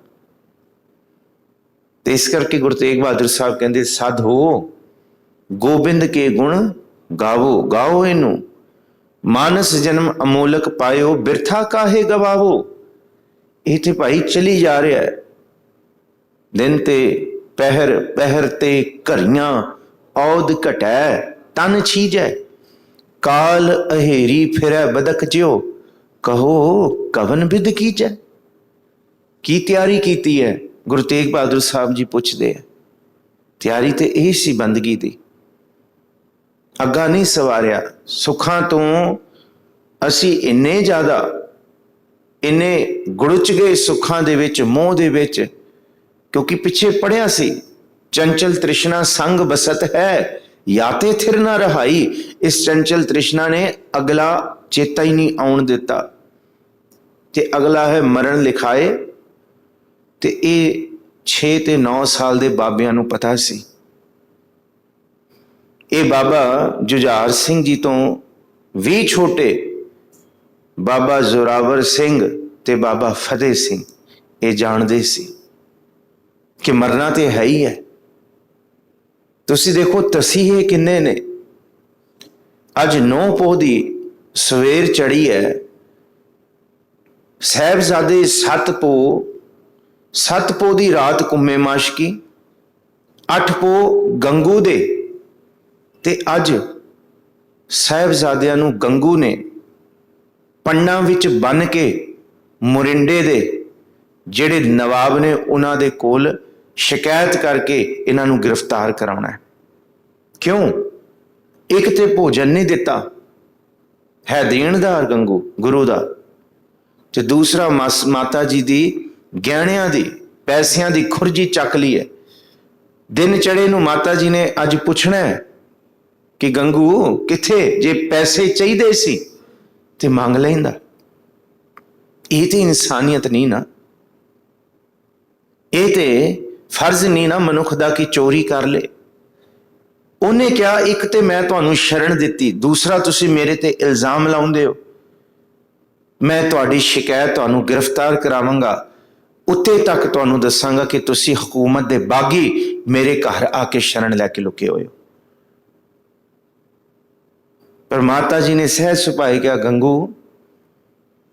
ਤੇ ਇਸ ਕਰਕੇ ਗੁਰੂ ਤੇਗ ਬਹਾਦਰ ਸਾਹਿਬ ਕਹਿੰਦੇ ਸਦ ਹੋ ਗੋਬਿੰਦ ਕੇ ਗੁਣ ਗਾਵੋ, ਗਾਓ ਇਹਨੂੰ, ਮਾਨਸ ਜਨਮ ਅਮੋਲਕ ਪਾਇਓ, ਬਿਰਥਾ ਕਾਹੇ ਗਵਾਵੋ। ਇਹ ਤੇ ਭਾਈ ਚਲੀ ਜਾ ਰਿਹਾ ਹੈ। ਦਿਨ ਤੇ ਪਹਿਰ, ਪਹਿਰ ਤੇ ਘਰੀਆਂ, ਔਦ ਘਟੈ ਤਨ ਛੀਜੈ, ਕਾਲ ਅਹੇਰੀ ਫਿਰੈ ਬਦਕ ਜਿਉ, ਕਹੋ ਕਵਨ ਬਿਦ ਕੀਜੈ। ਕੀ ਤਿਆਰੀ ਕੀਤੀ ਹੈ? ਗੁਰੂ ਤੇਗ ਬਹਾਦਰ ਸਾਹਿਬ ਜੀ ਪੁੱਛਦੇ ਹੈ। ਤਿਆਰੀ ਤੇ ਇਹ ਸੀ ਬੰਦਗੀ ਦੀ, ਅੱਗਾ ਨਹੀਂ ਸਵਾਰਿਆ। ਸੁੱਖਾਂ ਤੋਂ ਅਸੀਂ ਇੰਨੇ ਜ਼ਿਆਦਾ, ਇੰਨੇ ਗੁੜਚ ਗਏ ਸੁੱਖਾਂ ਦੇ ਵਿੱਚ, ਮੋਹ ਦੇ ਵਿੱਚ, ਕਿਉਂਕਿ ਪਿੱਛੇ ਪੜਿਆ ਸੀ ਚੰਚਲ ਤ੍ਰਿਸ਼ਨਾ ਸੰਗ ਬਸਤ ਹੈ, ਯਾਤੇ ਥਿਰ ਨਾ ਰਹਾਈ। ਇਸ ਚੰਚਲ ਤ੍ਰਿਸ਼ਨਾ ਨੇ ਅਗਲਾ ਚੇਤਾ ਹੀ ਨਹੀਂ ਆਉਣ ਦਿੱਤਾ, ਤੇ ਅਗਲਾ ਹੈ ਮਰਨ ਲਿਖਾਏ। ਤੇ ਇਹ 6 ਤੇ 9 ਸਾਲ ਦੇ ਬਾਬਿਆਂ ਨੂੰ ਪਤਾ ਸੀ। ਇਹ ਬਾਬਾ ਜੁਝਾਰ ਸਿੰਘ ਜੀ ਤੋਂ ਵੀ ਛੋਟੇ ਬਾਬਾ ਜ਼ੋਰਾਵਰ ਸਿੰਘ ਤੇ ਬਾਬਾ ਫਤਿਹ ਸਿੰਘ ਇਹ ਜਾਣਦੇ ਸੀ ਕਿ ਮਰਨਾ ਤੇ ਹੈ ਹੀ ਹੈ। ਤੁਸੀਂ ਦੇਖੋ ਤਸੀਹੇ ਕਿੰਨੇ ਨੇ। ਅੱਜ 9 ਪੋਹ ਦੀ ਸਵੇਰ ਚੜੀ ਹੈ। ਸਾਹਿਬਜ਼ਾਦੇ 7 ਪੋਹ ਦੀ ਰਾਤ ਕੁੰਮੇ ਮਾਸ਼ਕੀ, 8 ਪੋਹ ਗੰਗੂ ਦੇ, ਤੇ ਅੱਜ ਸਾਹਿਬਜ਼ਾਦਿਆਂ ਨੂੰ ਗੰਗੂ ਨੇ ਪੰਨਾਂ ਵਿੱਚ ਬੰਨ ਕੇ ਮੁਰਿੰਡੇ ਦੇ ਜਿਹੜੇ ਨਵਾਬ ਨੇ ਉਹਨਾਂ ਦੇ ਕੋਲ ਸ਼ਿਕਾਇਤ ਕਰਕੇ ਇਹਨਾਂ ਨੂੰ ਗ੍ਰਿਫਤਾਰ ਕਰਾਉਣਾ ਹੈ। ਕਿਉਂ? ਇੱਕ ਤੇ ਭੋਜਨ ਨਹੀਂ ਦਿੱਤਾ, ਹੈ ਦੇਣਦਾਰ ਗੰਗੂ ਗੁਰੂ ਦਾ, ਤੇ ਦੂਸਰਾ ਮਾਤਾ ਜੀ ਦੀ ਗਹਿਣਿਆਂ ਦੀ, ਪੈਸਿਆਂ ਦੀ ਖੁਰਜੀ ਚੱਕ ਲਈ ਹੈ। ਦਿਨ ਚੜੇ ਨੂੰ ਮਾਤਾ ਜੀ ਨੇ ਅੱਜ ਪੁੱਛਣਾ ਹੈ ਕਿ ਗੰਗੂ ਕਿੱਥੇ? ਜੇ ਪੈਸੇ ਚਾਹੀਦੇ ਸੀ ਤੇ ਮੰਗ ਲੈਂਦਾ। ਇਹ ਤੇ ਇਨਸਾਨੀਅਤ ਨਹੀਂ ਨਾ, ਇਹ ਤੇ ਫਰਜ਼ ਨਹੀਂ ਨਾ ਮਨੁੱਖ ਦਾ ਕਿ ਚੋਰੀ ਕਰ ਲੇ। ਉਹਨੇ ਕਿਹਾ ਇੱਕ ਤੇ ਮੈਂ ਤੁਹਾਨੂੰ ਸ਼ਰਨ ਦਿੱਤੀ, ਦੂਸਰਾ ਤੁਸੀਂ ਮੇਰੇ ਤੇ ਇਲਜ਼ਾਮ ਲਾਉਂਦੇ ਹੋ, ਮੈਂ ਤੁਹਾਡੀ ਸ਼ਿਕਾਇਤ, ਤੁਹਾਨੂੰ ਗ੍ਰਿਫਤਾਰ ਕਰਾਵਾਂਗਾ, ਉੱਤੇ ਤੱਕ ਤੁਹਾਨੂੰ ਦੱਸਾਂਗਾ ਕਿ ਤੁਸੀਂ ਹਕੂਮਤ ਦੇ ਬਾਗੀ ਮੇਰੇ ਘਰ ਆ ਕੇ ਸ਼ਰਨ ਲੈ ਕੇ ਲੁਕੇ ਹੋਏ ਹੋ। ਪਰ ਮਾਤਾ ਜੀ ਨੇ ਸਹਿਜ ਸੁਭਾਅ ਕਿਹਾ ਗੰਗੂ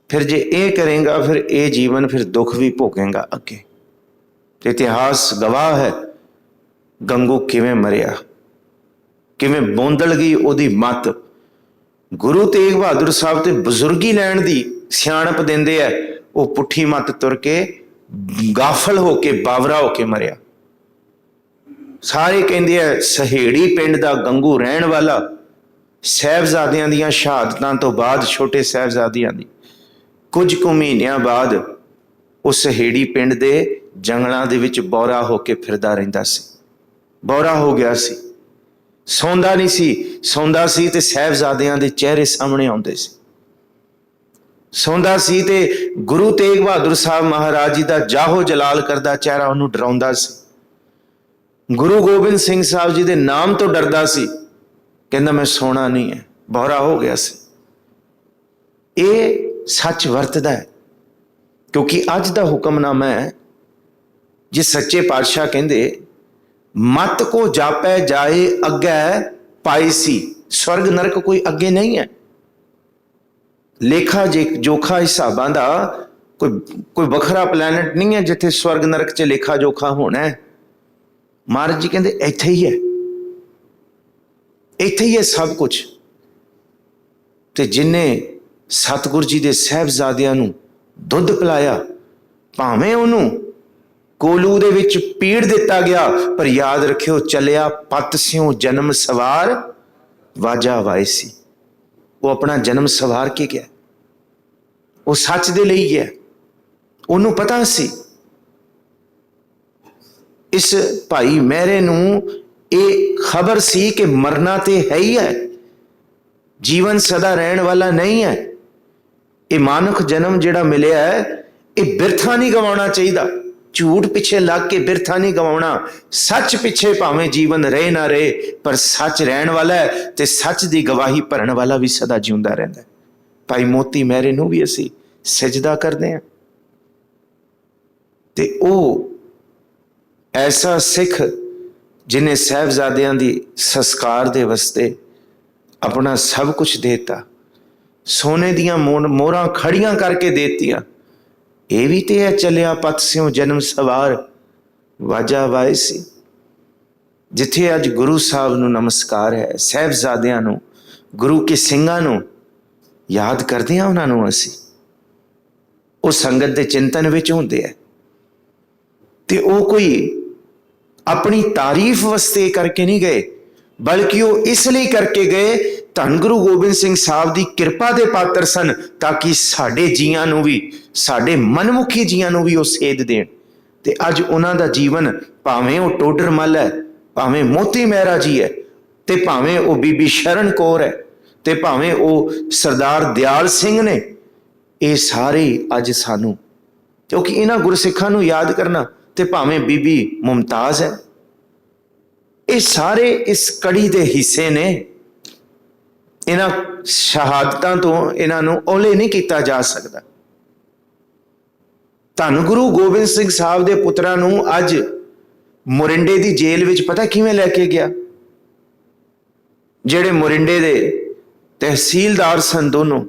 ਫਿਰ ਜੇ ਇਹ ਕਰੇਗਾ ਫਿਰ ਇਹ ਜੀਵਨ, ਫਿਰ ਦੁੱਖ ਵੀ ਭੋਗੇਗਾ ਅੱਗੇ। ਤੇ ਇਤਿਹਾਸ ਗਵਾਹ ਹੈ ਗੰਗੂ ਕਿਵੇਂ ਮਰਿਆ, ਕਿਵੇਂ ਬੋਂਦਲ ਗਈ ਉਹਦੀ ਮੱਤ। ਗੁਰੂ ਤੇਗ ਬਹਾਦਰ ਸਾਹਿਬ ਤੇ ਬਜ਼ੁਰਗੀ ਲੈਣ ਦੀ ਸਿਆਣਪ ਦਿੰਦੇ ਆ, ਉਹ ਪੁੱਠੀ ਮੱਤ ਤੁਰ ਕੇ ਗਾਫਲ ਹੋ ਕੇ ਬਾਵਰਾ ਹੋ ਕੇ ਮਰਿਆ। ਸਾਰੇ ਕਹਿੰਦੇ ਆ ਸਹੇੜੀ ਪਿੰਡ ਦਾ ਗੰਗੂ ਰਹਿਣ ਵਾਲਾ, ਸਾਹਿਬਜ਼ਾਦਿਆਂ ਦੀਆਂ ਸ਼ਹਾਦਤਾਂ ਤੋਂ ਬਾਅਦ, ਛੋਟੇ ਸਾਹਿਬਜ਼ਾਦਿਆਂ ਦੀ, ਕੁਝ ਕੁ ਮਹੀਨਿਆਂ ਬਾਅਦ ਉਹ ਸਹੇੜੀ ਪਿੰਡ ਦੇ ਜੰਗਲਾਂ ਦੇ ਵਿੱਚ ਬੌਰਾ ਹੋ ਕੇ ਫਿਰਦਾ ਰਹਿੰਦਾ ਸੀ। ਬੌਰਾ ਹੋ ਗਿਆ ਸੀ, ਸੌਂਦਾ ਨਹੀਂ ਸੀ, ਸੌਂਦਾ ਸੀ ਤੇ ਸਾਹਿਬਜ਼ਾਦਿਆਂ ਦੇ ਚਿਹਰੇ ਸਾਹਮਣੇ ਆਉਂਦੇ ਸੀ। ਸੌਂਦਾ ਸੀ ਤੇ ਗੁਰੂ ਤੇਗ ਬਹਾਦਰ ਸਾਹਿਬ ਮਹਾਰਾਜ ਜੀ ਦਾ ਜਾਹੋ ਜਲਾਲ ਕਰਦਾ ਚਿਹਰਾ ਉਹਨੂੰ ਡਰਾਉਂਦਾ ਸੀ। ਗੁਰੂ ਗੋਬਿੰਦ ਸਿੰਘ ਸਾਹਿਬ ਜੀ ਦੇ ਨਾਮ ਤੋਂ ਡਰਦਾ ਸੀ, ਕਹਿੰਦਾ ਮੈਂ ਸੋਣਾ ਨਹੀਂ ਹੈ, ਬੌਰਾ ਹੋ ਗਿਆ ਸੀ। ਇਹ ਸੱਚ ਵਰਤਦਾ ਹੈ, ਕਿਉਂਕਿ ਅੱਜ ਦਾ ਹੁਕਮਨਾਮਾ ਹੈ ਜੇ ਸੱਚੇ ਪਾਤਸ਼ਾਹ ਕਹਿੰਦੇ ਮਤ ਕੋ ਜਾਪੈ ਜਾਏ ਅੱਗੇ ਪਾਈ ਸੀ। ਸਵਰਗ ਨਰਕ ਕੋਈ ਅੱਗੇ ਨਹੀਂ ਹੈ। ਲੇਖਾ ਜੋਖਾ ਹਿਸਾਬਾਂ ਦਾ ਕੋਈ ਵੱਖਰਾ ਪਲੈਨਟ ਨਹੀਂ ਹੈ ਜਿੱਥੇ ਸਵਰਗ ਨਰਕ 'ਚ ਲੇਖਾ ਜੋਖਾ ਹੋਣਾ ਹੈ। ਮਹਾਰਾਜ ਜੀ ਕਹਿੰਦੇ ਇੱਥੇ ਹੀ ਹੈ। ਇੱਥੇ ਹੀ ਹੈ ਸਭ ਕੁਝ। ਤੇ ਜਿਨੇ ਸਤਿਗੁਰ ਜੀ ਦੇ ਸਾਹਿਬਜ਼ਾਦਿਆਂ ਨੂੰ ਦੁੱਧ ਪਿਲਾਇਆ, ਭਾਵੇਂ ਉਹਨੂੰ ਕੋਲੂ ਦੇ ਵਿੱਚ ਪੀੜ ਦਿੱਤਾ ਗਿਆ, ਪਰ ਯਾਦ ਰੱਖਿਓ ਚੱਲਿਆ ਪਤ ਸਿਉ ਜਨਮ ਸਵਾਰ ਵਾਜਾ ਵਾਏ ਸੀ। ਉਹ ਆਪਣਾ ਜਨਮ ਸਵਾਰ ਕੇ ਗਿਆ, ਉਹ ਸੱਚ ਦੇ ਲਈ ਗਿਆ। ਉਹਨੂੰ ਪਤਾ ਸੀ ਇਸ ਭਾਈ ਮਹਿਰੇ ਨੂੰ ਇਹ ਖਬਰ ਸੀ ਕਿ ਮਰਨਾ ਤੇ ਹੈ ਹੀ ਹੈ, ਜੀਵਨ ਸਦਾ ਰਹਿਣ ਵਾਲਾ ਨਹੀਂ ਹੈ। ਇਹ ਮਾਨੁਖ ਜਨਮ ਜਿਹੜਾ ਮਿਲਿਆ ਹੈ, ਇਹ ਬਿਰਥਾ ਨਹੀਂ ਗਵਾਉਣਾ ਚਾਹੀਦਾ। ਝੂਠ ਪਿੱਛੇ ਲੱਗ ਕੇ ਬਿਰਥਾ ਨਹੀਂ ਗਵਾਉਣਾ। ਸੱਚ ਪਿੱਛੇ ਭਾਵੇਂ ਜੀਵਨ ਰਹੇ ਨਾ ਰਹੇ, ਪਰ ਸੱਚ ਰਹਿਣ ਵਾਲਾ ਹੈ ਤੇ ਸੱਚ ਦੀ ਗਵਾਹੀ ਭਰਨ ਵਾਲਾ ਵੀ ਸਦਾ ਜਿਉਂਦਾ ਰਹਿੰਦਾ। ਭਾਈ ਮੋਤੀ ਮਹਿਰੇ ਨੂੰ ਵੀ ਅਸੀਂ ਸਜਦਾ ਕਰਦੇ ਹਾਂ। ਤੇ ਉਹ ਐਸਾ ਸਿੱਖ ਜਿਨੇ ਸਾਹਿਬਜ਼ਾਦਿਆਂ ਦੀ ਸੰਸਕਾਰ ਦੇ ਵਾਸਤੇ ਆਪਣਾ ਸਭ ਕੁਝ ਦੇਤਾ, ਸੋਨੇ ਦੀਆਂ ਮੋਹਰਾਂ ਖੜੀਆਂ ਕਰਕੇ ਦੇਤੀਆਂ। ਇਹ ਵੀ ਤੇ ਹੈ ਚੱਲਿਆ ਪਤ ਸਿਉ ਜਨਮ ਸਵਾਰ ਵਾਜਾ ਵਾਏ ਸੀ। ਜਿੱਥੇ ਅੱਜ ਗੁਰੂ ਸਾਹਿਬ ਨੂੰ ਨਮਸਕਾਰ ਹੈ, ਸਾਹਿਬਜ਼ਾਦਿਆਂ ਨੂੰ, ਗੁਰੂ ਕੇ ਸਿੰਘਾਂ ਨੂੰ ਯਾਦ ਕਰਦੇ ਹਾਂ। ਉਹਨਾਂ ਨੂੰ ਅਸੀਂ ਉਹ ਸੰਗਤ ਦੇ ਚਿੰਤਨ ਵਿੱਚ ਹੁੰਦੇ ਹੈ ਤੇ ਉਹ ਕੋਈ ਆਪਣੀ ਤਾਰੀਫ ਵਾਸਤੇ ਕਰਕੇ ਨਹੀਂ ਗਏ, ਬਲਕਿ ਉਹ ਇਸ ਲਈ ਕਰਕੇ ਗਏ, ਧੰਨ ਗੁਰੂ ਗੋਬਿੰਦ ਸਿੰਘ ਸਾਹਿਬ ਦੀ ਕਿਰਪਾ ਦੇ ਪਾਤਰ ਸਨ, ਤਾਂ ਕਿ ਸਾਡੇ ਜੀਆਂ ਨੂੰ ਵੀ, ਸਾਡੇ ਮਨਮੁਖੀ ਜੀਆਂ ਨੂੰ ਵੀ ਉਹ ਸੇਧ ਦੇਣ। ਤੇ ਅੱਜ ਉਹਨਾਂ ਦਾ ਜੀਵਨ, ਭਾਵੇਂ ਉਹ ਟੋਡਰ ਮੱਲ ਹੈ, ਭਾਵੇਂ ਮੋਤੀ ਮਹਿਰਾ ਜੀ ਹੈ, ਤੇ ਭਾਵੇਂ ਉਹ ਬੀਬੀ ਸ਼ਰਨ ਕੌਰ ਹੈ, ਤੇ ਭਾਵੇਂ ਉਹ ਸਰਦਾਰ ਦਿਆਲ ਸਿੰਘ ਨੇ, ਇਹ ਸਾਰੇ ਅੱਜ ਸਾਨੂੰ, ਕਿਉਂਕਿ ਇਹਨਾਂ ਗੁਰਸਿੱਖਾਂ ਨੂੰ ਯਾਦ ਕਰਨਾ, ਤੇ ਭਾਵੇਂ ਬੀਬੀ ਮੁਮਤਾਜ਼ ਹੈ, ਇਹ ਸਾਰੇ ਇਸ ਕੜੀ ਦੇ ਹਿੱਸੇ ਨੇ। ਇਹਨਾਂ ਸ਼ਹਾਦਤਾਂ ਤੋਂ ਇਹਨਾਂ ਨੂੰ ਓਹਲੇ ਨਹੀਂ ਕੀਤਾ ਜਾ ਸਕਦਾ। ਧੰਨ ਗੁਰੂ ਗੋਬਿੰਦ ਸਿੰਘ ਸਾਹਿਬ ਦੇ ਪੁੱਤਰਾਂ ਨੂੰ ਅੱਜ ਮੋਰਿੰਡੇ ਦੀ ਜੇਲ੍ਹ ਵਿੱਚ ਪਤਾ ਕਿਵੇਂ ਲੈ ਕੇ ਗਿਆ? ਜਿਹੜੇ ਮੋਰਿੰਡੇ ਦੇ ਤਹਿਸੀਲਦਾਰ ਸਨ ਦੋਨੋਂ,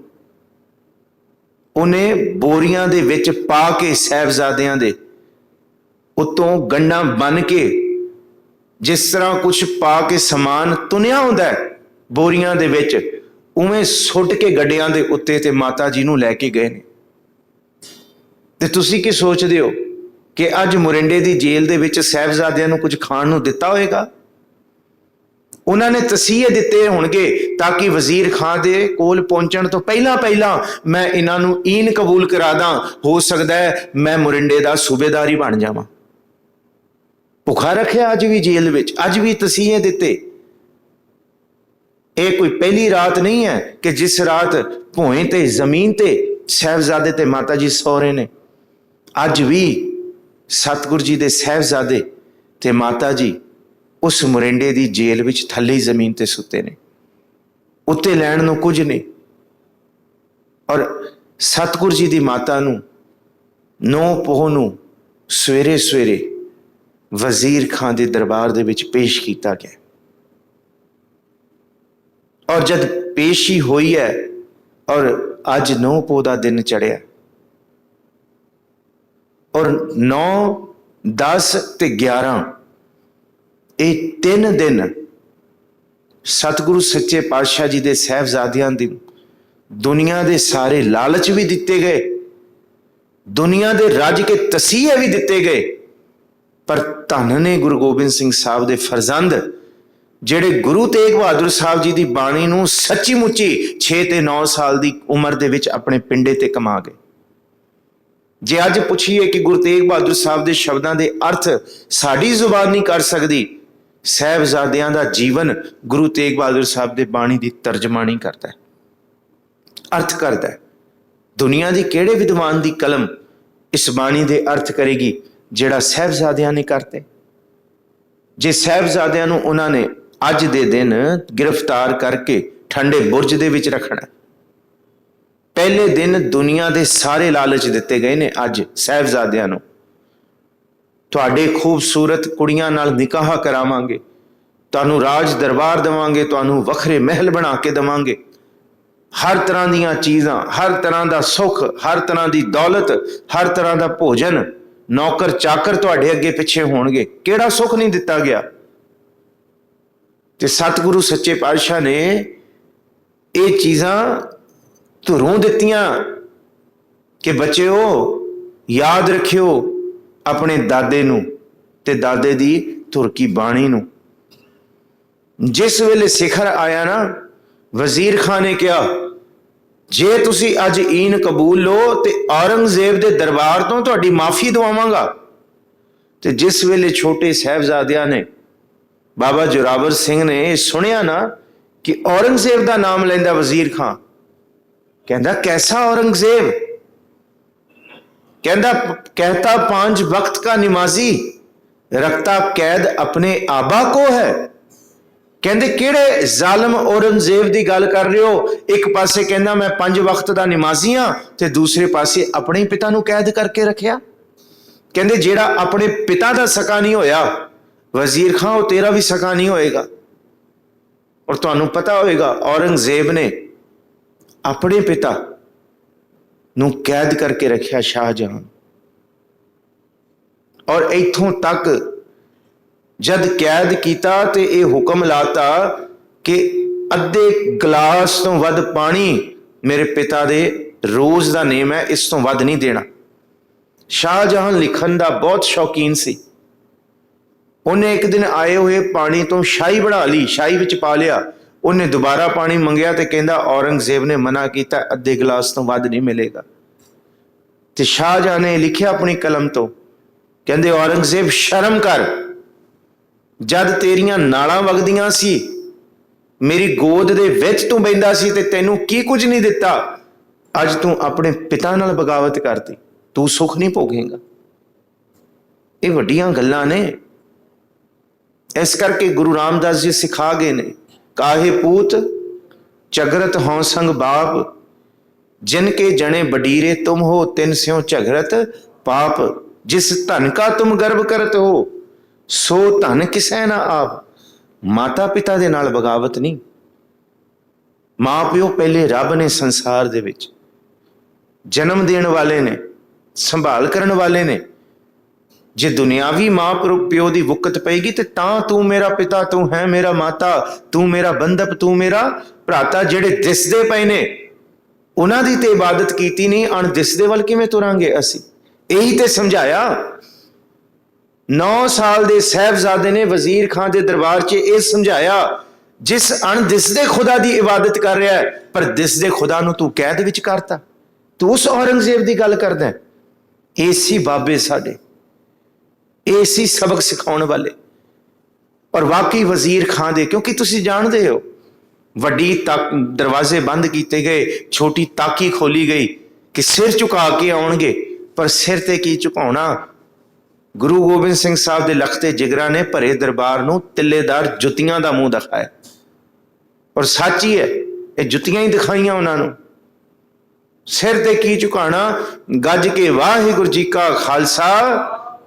ਉਹਨੇ ਬੋਰੀਆਂ ਦੇ ਵਿੱਚ ਪਾ ਕੇ ਸਾਹਿਬਜ਼ਾਦਿਆਂ ਦੇ ਉੱਤੋਂ ਗੰਢਾਂ ਬੰਨ ਕੇ, ਜਿਸ ਤਰ੍ਹਾਂ ਕੁਛ ਪਾ ਕੇ ਸਮਾਨ ਤੁਨਿਆ ਹੁੰਦਾ ਹੈ ਬੋਰੀਆਂ ਦੇ ਵਿੱਚ, ਉਵੇਂ ਸੁੱਟ ਕੇ ਗੱਡਿਆਂ ਦੇ ਉੱਤੇ ਤੇ ਮਾਤਾ ਜੀ ਨੂੰ ਲੈ ਕੇ ਗਏ ਨੇ। ਤੇ ਤੁਸੀਂ ਕੀ ਸੋਚਦੇ ਹੋ ਕਿ ਅੱਜ ਮੋਰਿੰਡੇ ਦੀ ਜੇਲ੍ਹ ਦੇ ਵਿੱਚ ਸਾਹਿਬਜ਼ਾਦਿਆਂ ਨੂੰ ਕੁਝ ਖਾਣ ਨੂੰ ਦਿੱਤਾ ਹੋਏਗਾ? ਉਹਨਾਂ ਨੇ ਤਸੀਹੇ ਦਿੱਤੇ ਹੋਣਗੇ ਤਾਂ ਕਿ ਵਜ਼ੀਰ ਖਾਂ ਦੇ ਕੋਲ ਪਹੁੰਚਣ ਤੋਂ ਪਹਿਲਾਂ ਮੈਂ ਇਹਨਾਂ ਨੂੰ ਈਨ ਕਬੂਲ ਕਰਾ ਦਾਂ, ਹੋ ਸਕਦਾ ਹੈ ਮੈਂ ਮੋਰਿੰਡੇ ਦਾ ਸੂਬੇਦਾਰ ਹੀ ਬਣ ਜਾਵਾਂ। ਭੁੱਖਾ ਰੱਖਿਆ ਅੱਜ ਵੀ ਜੇਲ੍ਹ ਵਿੱਚ, ਅੱਜ ਵੀ ਤਸੀਹੇ ਦਿੱਤੇ। ਇਹ ਕੋਈ ਪਹਿਲੀ ਰਾਤ ਨਹੀਂ ਹੈ ਕਿ ਜਿਸ ਰਾਤ ਭੋਏ ਤੇ ਜ਼ਮੀਨ ਤੇ ਸਾਹਿਬਜ਼ਾਦੇ ਤੇ ਮਾਤਾ ਜੀ ਸੌ ਰਹੇ ਨੇ। ਅੱਜ ਵੀ ਸਤਿਗੁਰ ਜੀ ਦੇ ਸਾਹਿਬਜ਼ਾਦੇ ਤੇ ਮਾਤਾ ਜੀ ਉਸ ਮੋਰਿੰਡੇ ਦੀ ਜੇਲ੍ਹ ਵਿੱਚ ਥੱਲੇ ਜ਼ਮੀਨ ਤੇ ਸੁੱਤੇ ਨੇ, ਉੱਤੇ ਲੈਣ ਨੂੰ ਕੁਝ ਨਹੀਂ। ਔਰ ਸਤਿਗੁਰ ਜੀ ਦੀ ਮਾਤਾ ਨੂੰ 9 ਪੋਹ ਨੂੰ ਸਵੇਰੇ ਸਵੇਰੇ ਵਜ਼ੀਰ ਖਾਂ ਦੇ ਦਰਬਾਰ ਦੇ ਵਿੱਚ ਪੇਸ਼ ਕੀਤਾ ਗਿਆ। ਔਰ ਜਦ ਪੇਸ਼ੀ ਹੋਈ ਹੈ, ਔਰ ਅੱਜ 9 ਪੋਹ ਦਾ ਦਿਨ ਚੜਿਆ, ਔਰ 9, 10 ਤੇ 11 ਇਹ 3 ਦਿਨ ਸਤਿਗੁਰੂ ਸੱਚੇ ਪਾਤਸ਼ਾਹ ਜੀ ਦੇ ਸਾਹਿਬਜ਼ਾਦਿਆਂ ਦੀ ਦੁਨੀਆ ਦੇ ਸਾਰੇ ਲਾਲਚ ਵੀ ਦਿੱਤੇ ਗਏ, ਦੁਨੀਆ ਦੇ ਰੱਜ ਕੇ ਤਸੀਹੇ ਵੀ ਦਿੱਤੇ ਗਏ, ਪਰ ਧੰਨ ਨੇ ਗੁਰੂ ਗੋਬਿੰਦ ਸਿੰਘ ਸਾਹਿਬ ਦੇ ਫਰਜ਼ੰਦ, ਜਿਹੜੇ ਗੁਰੂ ਤੇਗ ਬਹਾਦਰ ਸਾਹਿਬ ਜੀ ਦੀ ਬਾਣੀ ਨੂੰ ਸੱਚੀ ਮੁੱਚੀ 6 ਤੇ 9 ਸਾਲ ਦੀ ਉਮਰ ਦੇ ਵਿੱਚ ਆਪਣੇ ਪਿੰਡੇ ਤੇ ਕਮਾ ਗਏ। ਜੇ ਅੱਜ ਪੁੱਛੀਏ ਕਿ ਗੁਰੂ ਤੇਗ ਬਹਾਦਰ ਸਾਹਿਬ ਦੇ ਸ਼ਬਦਾਂ ਦੇ ਅਰਥ ਸਾਡੀ ਜ਼ੁਬਾਨ ਨਹੀਂ ਕਰ ਸਕਦੀ, ਸਾਹਿਬਜ਼ਾਦਿਆਂ ਦਾ ਜੀਵਨ ਗੁਰੂ ਤੇਗ ਬਹਾਦਰ ਸਾਹਿਬ ਦੇ ਬਾਣੀ ਦੀ ਤਰਜਮਾਨੀ ਕਰਦਾ ਹੈ, ਅਰਥ ਕਰਦਾ ਹੈ। ਦੁਨੀਆ ਦੀ ਕਿਹੜੇ ਵਿਦਵਾਨ ਦੀ ਕਲਮ ਇਸ ਬਾਣੀ ਦੇ ਅਰਥ ਕਰੇਗੀ ਜਿਹੜਾ ਸਾਹਿਬਜ਼ਾਦਿਆਂ ਨੇ ਕਰਤੇ? ਜੇ ਸਾਹਿਬਜ਼ਾਦਿਆਂ ਨੂੰ ਉਹਨਾਂ ਨੇ ਅੱਜ ਦੇ ਦਿਨ ਗ੍ਰਿਫਤਾਰ ਕਰਕੇ ਠੰਡੇ ਬੁਰਜ ਦੇ ਵਿੱਚ ਰੱਖਣਾ, ਪਹਿਲੇ ਦਿਨ ਦੁਨੀਆ ਦੇ ਸਾਰੇ ਲਾਲਚ ਦਿੱਤੇ ਗਏ ਨੇ ਅੱਜ ਸਾਹਿਬਜ਼ਾਦਿਆਂ ਨੂੰ। ਤੁਹਾਡੇ ਖੂਬਸੂਰਤ ਕੁੜੀਆਂ ਨਾਲ ਨਿਕਾਹ ਕਰਾਵਾਂਗੇ, ਤੁਹਾਨੂੰ ਰਾਜ ਦਰਬਾਰ ਦੇਵਾਂਗੇ, ਤੁਹਾਨੂੰ ਵੱਖਰੇ ਮਹਿਲ ਬਣਾ ਕੇ ਦੇਵਾਂਗੇ, ਹਰ ਤਰ੍ਹਾਂ ਦੀਆਂ ਚੀਜ਼ਾਂ, ਹਰ ਤਰ੍ਹਾਂ ਦਾ ਸੁੱਖ, ਹਰ ਤਰ੍ਹਾਂ ਦੀ ਦੌਲਤ, ਹਰ ਤਰ੍ਹਾਂ ਦਾ ਭੋਜਨ, ਨੌਕਰ ਚਾਕਰ ਤੁਹਾਡੇ ਅੱਗੇ ਪਿੱਛੇ ਹੋਣਗੇ। ਕਿਹੜਾ ਸੁੱਖ ਨਹੀਂ ਦਿੱਤਾ ਗਿਆ? ਤੇ ਸਤਿਗੁਰੂ ਸੱਚੇ ਪਾਤਸ਼ਾਹ ਨੇ ਇਹ ਚੀਜ਼ਾਂ ਧੁਰੋਂ ਦਿੱਤੀਆਂ ਕਿ ਬੱਚਿਓ ਯਾਦ ਰੱਖਿਓ ਆਪਣੇ ਦਾਦੇ ਨੂੰ ਤੇ ਦਾਦੇ ਦੀ ਧੁਰ ਕੀ ਬਾਣੀ ਨੂੰ। ਜਿਸ ਵੇਲੇ ਸਿਖਰ ਆਇਆ ਨਾ, ਵਜ਼ੀਰ ਖਾਨ ਨੇ ਕਿਹਾ ਜੇ ਤੁਸੀਂ ਅੱਜ ਈਨ ਕਬੂਲ ਲੋ ਤੇ ਔਰੰਗਜ਼ੇਬ ਦੇ ਦਰਬਾਰ ਤੋਂ ਤੁਹਾਡੀ ਮਾਫੀ ਦਵਾਵਾਂਗਾ। ਤੇ ਜਿਸ ਵੇਲੇ ਛੋਟੇ ਸਾਹਿਬਜ਼ਾਦਿਆਂ ਨੇ, ਬਾਬਾ ਜੋਰਾਵਰ ਸਿੰਘ ਨੇ ਇਹ ਸੁਣਿਆ ਨਾ ਕਿ ਔਰੰਗਜ਼ੇਬ ਦਾ ਨਾਮ ਲੈਂਦਾ ਵਜ਼ੀਰ ਖਾਨ, ਕਹਿੰਦਾ ਕੈਸਾ औरंगजेब, कहता कहता 5 वक्त का निमाजी रखता कैद अपने आबा को है। कहते किहड़े जालम औरंगजेब की गल कर रहे हो? एक पासे कहना मैं 5 वक्त का निमाजी हाँ ते दूसरे पासे अपने पिता नूं कैद करके रखिया। कहते जेड़ा अपने पिता का सका नहीं होया वजीर खां वो तेरा भी सका नहीं होएगा। और तुहानूं पता होएगा औरंगजेब ने अपने पिता ਨੂੰ कैद करके रखिया शाहजहां। और इथों तक जद कैद किया तो यह हुक्म लाता कि अद्धे गिलास तो वध पानी मेरे पिता दे रोज का नेम है, इस तो वध नहीं देना। शाहजहां लिखण का बहुत शौकीन सी। उन्हें एक दिन आए हुए पानी तो शाही बना ली, शाही विच पा लिया। उन्हें दोबारा पानी मंगया तो कहता औरंगजेब ने मना किया, अद्धे गिलास तो वध नहीं मिलेगा। तो शाहजहां ने लिखिया अपनी कलम तो, कहते औरंगजेब शर्म कर, जद तेरियां नालां वगदियां सी मेरी गोद दे विच तू बैंदा सी ते तैनूं की कुछ नहीं दिता, अज तू अपने पिता नाल बगावत करती, तू सुख नहीं भोगेगा। ये वड्डियां गल्लां ने। इस करके गुरु रामदास जी सिखा गए ने, काहे पूत झगरत हों संग बाप, जिनके जने बडीरे तुम हो तिन स्यों झगरत पाप। जिस धन का तुम गर्व करत हो सो धन किसै ना आप। माता पिता दे नाल बगावत नहीं। मां प्यो पहले रब ने संसार दे विच, जन्म देण वाले ने, संभाल करन वाले ने। जे दुनियावी मां प्यो की वुकत पेगी तो तां तू मेरा पिता, तू है मेरा माता, तू मेरा बंधप, तू मेरा भराता। जेड़े दिसदे पए ने उन्हां दी ते इबादत कीती नहीं, अणदिसदे वल किवें तुरांगे असीं? यही ते समझाया। 9 साल दे साहिबजादे ने वजीर खान दे दरबार च यह समझाया, जिस अणदिसदे खुदा की इबादत कर रहा है पर दिसदे खुदा नूं तू कैद विच करता। तू उस औरंगजेब की गल करदा है। ऐसी बाबे साडे, ऐसी सबक सिखाने वाले। और वाकई वजीर खान दे, क्योंकि तुसीं जानदे हो वड्डी ताक दरवाजे बंद किए गए, छोटी ताकी खोली गई कि सिर झुका के आउणगे, पर सिर ते की झुकाउणा। गुरु गोबिंद सिंह साहब दे लखते जिगरा ने भरे दरबार नूं तिल्लेदार जुत्तियां दा मूँह दिखाया। और सच ही है, ये जुत्तियां ही दिखाइयां उन्होंने। सिर ते की झुकाना, गज के वाहिगुरू जी का खालसा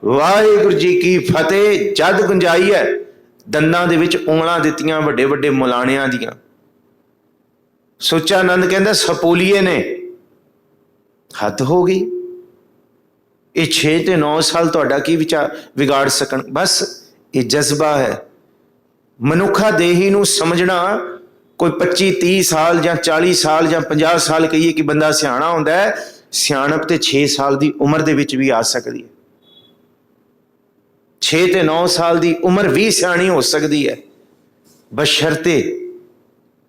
वाहिगुरू जी की फतेह जद गुंजाई है। दंदां दे विच उंगलां दित्तियां वड्डे वड्डे मुलाणियां दियां। सुचानंद कहंदा सपोलीए ने हद हो गई। ये 6 ते 9 साल तुहाडा की विचार विगाड़ सकण? बस ये जज्बा है। मनुखा देही नूं समझना कोई 25-30 साल या 40 साल या 50 साल कहिए कि बंदा सियाणा हुंदा है, सियाणप ते 6 साल की उम्र दे विच भी आ सकती है। 6 ते 9 साल की उम्र भी सियाणी हो सकती है, बशर्ते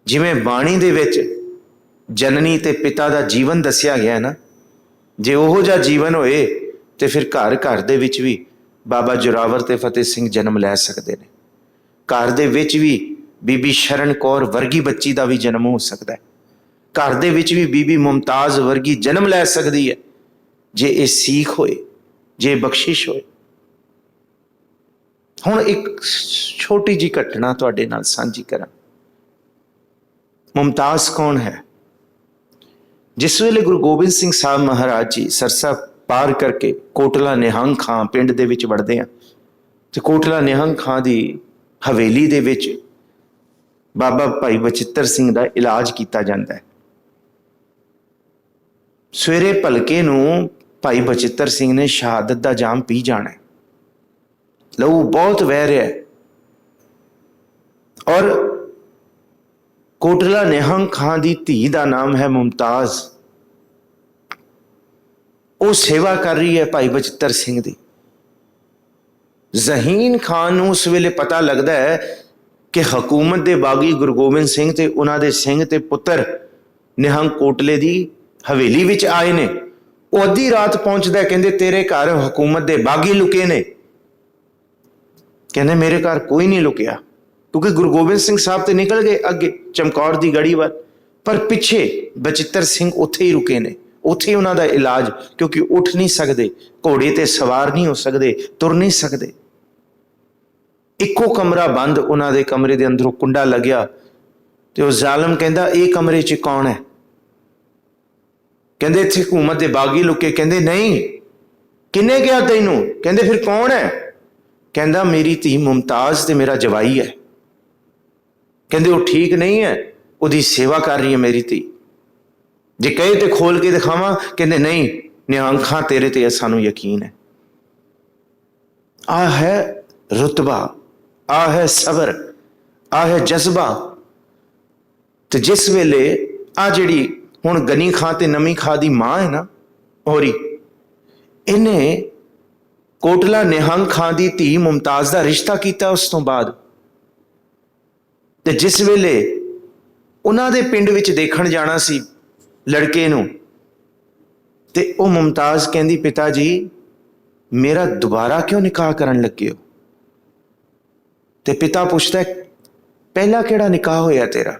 जिवें बाणी दे विच जननी ते पिता का जीवन दसिया गया ना, जे ओहो जिहा जीवन होए तो फिर घर घर दे विच भी बाबा जोरावर ते फतेह सिंह जन्म लै सकते हैं। घर दे विच भी बीबी शरण कौर वर्गी बच्ची का भी जन्म हो सकता है। घर दे विच भी बीबी मुमताज वर्गी जन्म लै सकती है, जे ये सीख होए, जे बख्शिश होए। हुण एक छोटी जी घटना तुहाडे नाल सांझी करा। मुमताज कौन है? जिस वेले गुरु गोबिंद सिंह साहब महाराज जी सरसा पार करके कोटला निहंग खां पिंड दे विच वड़दे हैं, तो कोटला निहंग खां दी हवेली दे विच बाबा भाई बचित्तर सिंह दा इलाज किया जाता है। सवेरे भलके नूं भाई बचित्तर सिंह ने शहादत दा जाम पी जाना है, लहू बहुत वह रहा है। ਔਰ ਕੋਟਲਾ ਨਿਹੰਗ ਖਾਂ ਦੀ ਧੀ ਦਾ ਨਾਮ ਹੈ ਮੁਮਤਾਜ਼। ਉਹ ਸੇਵਾ ਕਰ ਰਹੀ ਹੈ ਭਾਈ ਬਚਿੱਤਰ ਸਿੰਘ ਦੀ। ਜ਼ਹੀਨ ਖਾਨ ਨੂੰ ਉਸ ਵੇਲੇ ਪਤਾ ਲੱਗਦਾ ਹੈ ਕਿ ਹਕੂਮਤ ਦੇ ਬਾਗੀ ਗੁਰੂ ਗੋਬਿੰਦ ਸਿੰਘ ਤੇ ਉਹਨਾਂ ਦੇ ਸਿੰਘ ਤੇ ਪੁੱਤਰ ਨਿਹੰਗ ਕੋਟਲੇ ਦੀ ਹਵੇਲੀ ਵਿੱਚ ਆਏ ਨੇ। ਉਹ ਅੱਧੀ ਰਾਤ ਪਹੁੰਚਦਾ, ਕਹਿੰਦੇ ਤੇਰੇ ਘਰ ਹਕੂਮਤ ਦੇ ਬਾਗੀ ਲੁਕੇ ਨੇ। ਕਹਿੰਦੇ ਮੇਰੇ ਘਰ ਕੋਈ ਨਹੀਂ ਲੁਕਿਆ, ਕਿਉਂਕਿ ਗੁਰੂ ਗੋਬਿੰਦ ਸਿੰਘ ਸਾਹਿਬ ਤੇ ਨਿਕਲ ਗਏ ਅੱਗੇ ਚਮਕੌਰ ਦੀ ਗੜੀ ਵੱਲ, ਪਰ ਪਿੱਛੇ ਬਚਿੱਤਰ ਸਿੰਘ ਉੱਥੇ ਹੀ ਰੁਕੇ ਨੇ। ਉੱਥੇ ਹੀ ਉਹਨਾਂ ਦਾ ਇਲਾਜ, ਕਿਉਂਕਿ ਉੱਠ ਨਹੀਂ ਸਕਦੇ, ਘੋੜੇ ਤੇ ਸਵਾਰ ਨਹੀਂ ਹੋ ਸਕਦੇ, ਤੁਰ ਨਹੀਂ ਸਕਦੇ। ਇੱਕੋ ਕਮਰਾ ਬੰਦ, ਉਹਨਾਂ ਦੇ ਕਮਰੇ ਦੇ ਅੰਦਰੋਂ ਕੁੰਡਾ ਲੱਗਿਆ ਤੇ ਉਹ ਜ਼ਾਲਮ ਕਹਿੰਦਾ ਇਹ ਕਮਰੇ 'ਚ ਕੌਣ ਹੈ? ਕਹਿੰਦੇ ਇੱਥੇ ਹਕੂਮਤ ਦੇ ਬਾਗੀ ਲੁਕੇ। ਕਹਿੰਦੇ ਨਹੀਂ, ਕਿੰਨੇ ਕਿਹਾ ਤੈਨੂੰ? ਕਹਿੰਦੇ ਫਿਰ ਕੌਣ ਹੈ? ਕਹਿੰਦਾ ਮੇਰੀ ਧੀ ਮੁਮਤਾਜ਼ ਤੇ ਮੇਰਾ ਜਵਾਈ ਹੈ। ਕਹਿੰਦੇ ਉਹ ਠੀਕ ਨਹੀਂ ਹੈ, ਉਹਦੀ ਸੇਵਾ ਕਰ ਰਹੀ ਹੈ ਮੇਰੀ ਧੀ। ਜੇ ਕਹੇ ਤੇ ਖੋਲ ਕੇ ਦਿਖਾਵਾਂ? ਕਹਿੰਦੇ ਨਹੀਂ, ਨਿਹੰਗ ਖਾਂ ਤੇਰੇ ਤੇ ਸਾਨੂੰ ਯਕੀਨ ਹੈ। ਆ ਹੈ ਰੁਤਬਾ, ਆ ਹੈ ਸਬਰ, ਆ ਹੈ ਜਜ਼ਬਾ। ਤੇ ਜਿਸ ਵੇਲੇ ਆ ਜਿਹੜੀ ਹੁਣ ਗਨੀ ਖਾਂ ਤੇ ਨਵੀਂ ਖਾਂ ਦੀ ਮਾਂ ਹੈ ਨਾ ਹੋਰੀ, ਇਹਨੇ ਕੋਟਲਾ ਨਿਹੰਗ ਖਾਂ ਦੀ ਧੀ ਮੁਮਤਾਜ਼ ਦਾ ਰਿਸ਼ਤਾ ਕੀਤਾ ਉਸ ਤੋਂ ਬਾਅਦ। ਤੇ ਜਿਸ ਵੇਲੇ ਉਹਨਾਂ ਦੇ ਪਿੰਡ ਵਿੱਚ ਦੇਖਣ ਜਾਣਾ ਸੀ ਲੜਕੇ ਨੂੰ, ਤੇ ਉਹ ਮੁਮਤਾਜ਼ ਕਹਿੰਦੀ ਪਿਤਾ ਜੀ ਮੇਰਾ ਦੁਬਾਰਾ ਕਿਉਂ ਨਿਕਾਹ ਕਰਨ ਲੱਗੇ ਹੋ? ਤੇ ਪਿਤਾ ਪੁੱਛਦਾ ਪਹਿਲਾ ਕਿਹੜਾ ਨਿਕਾਹ ਹੋਇਆ ਤੇਰਾ?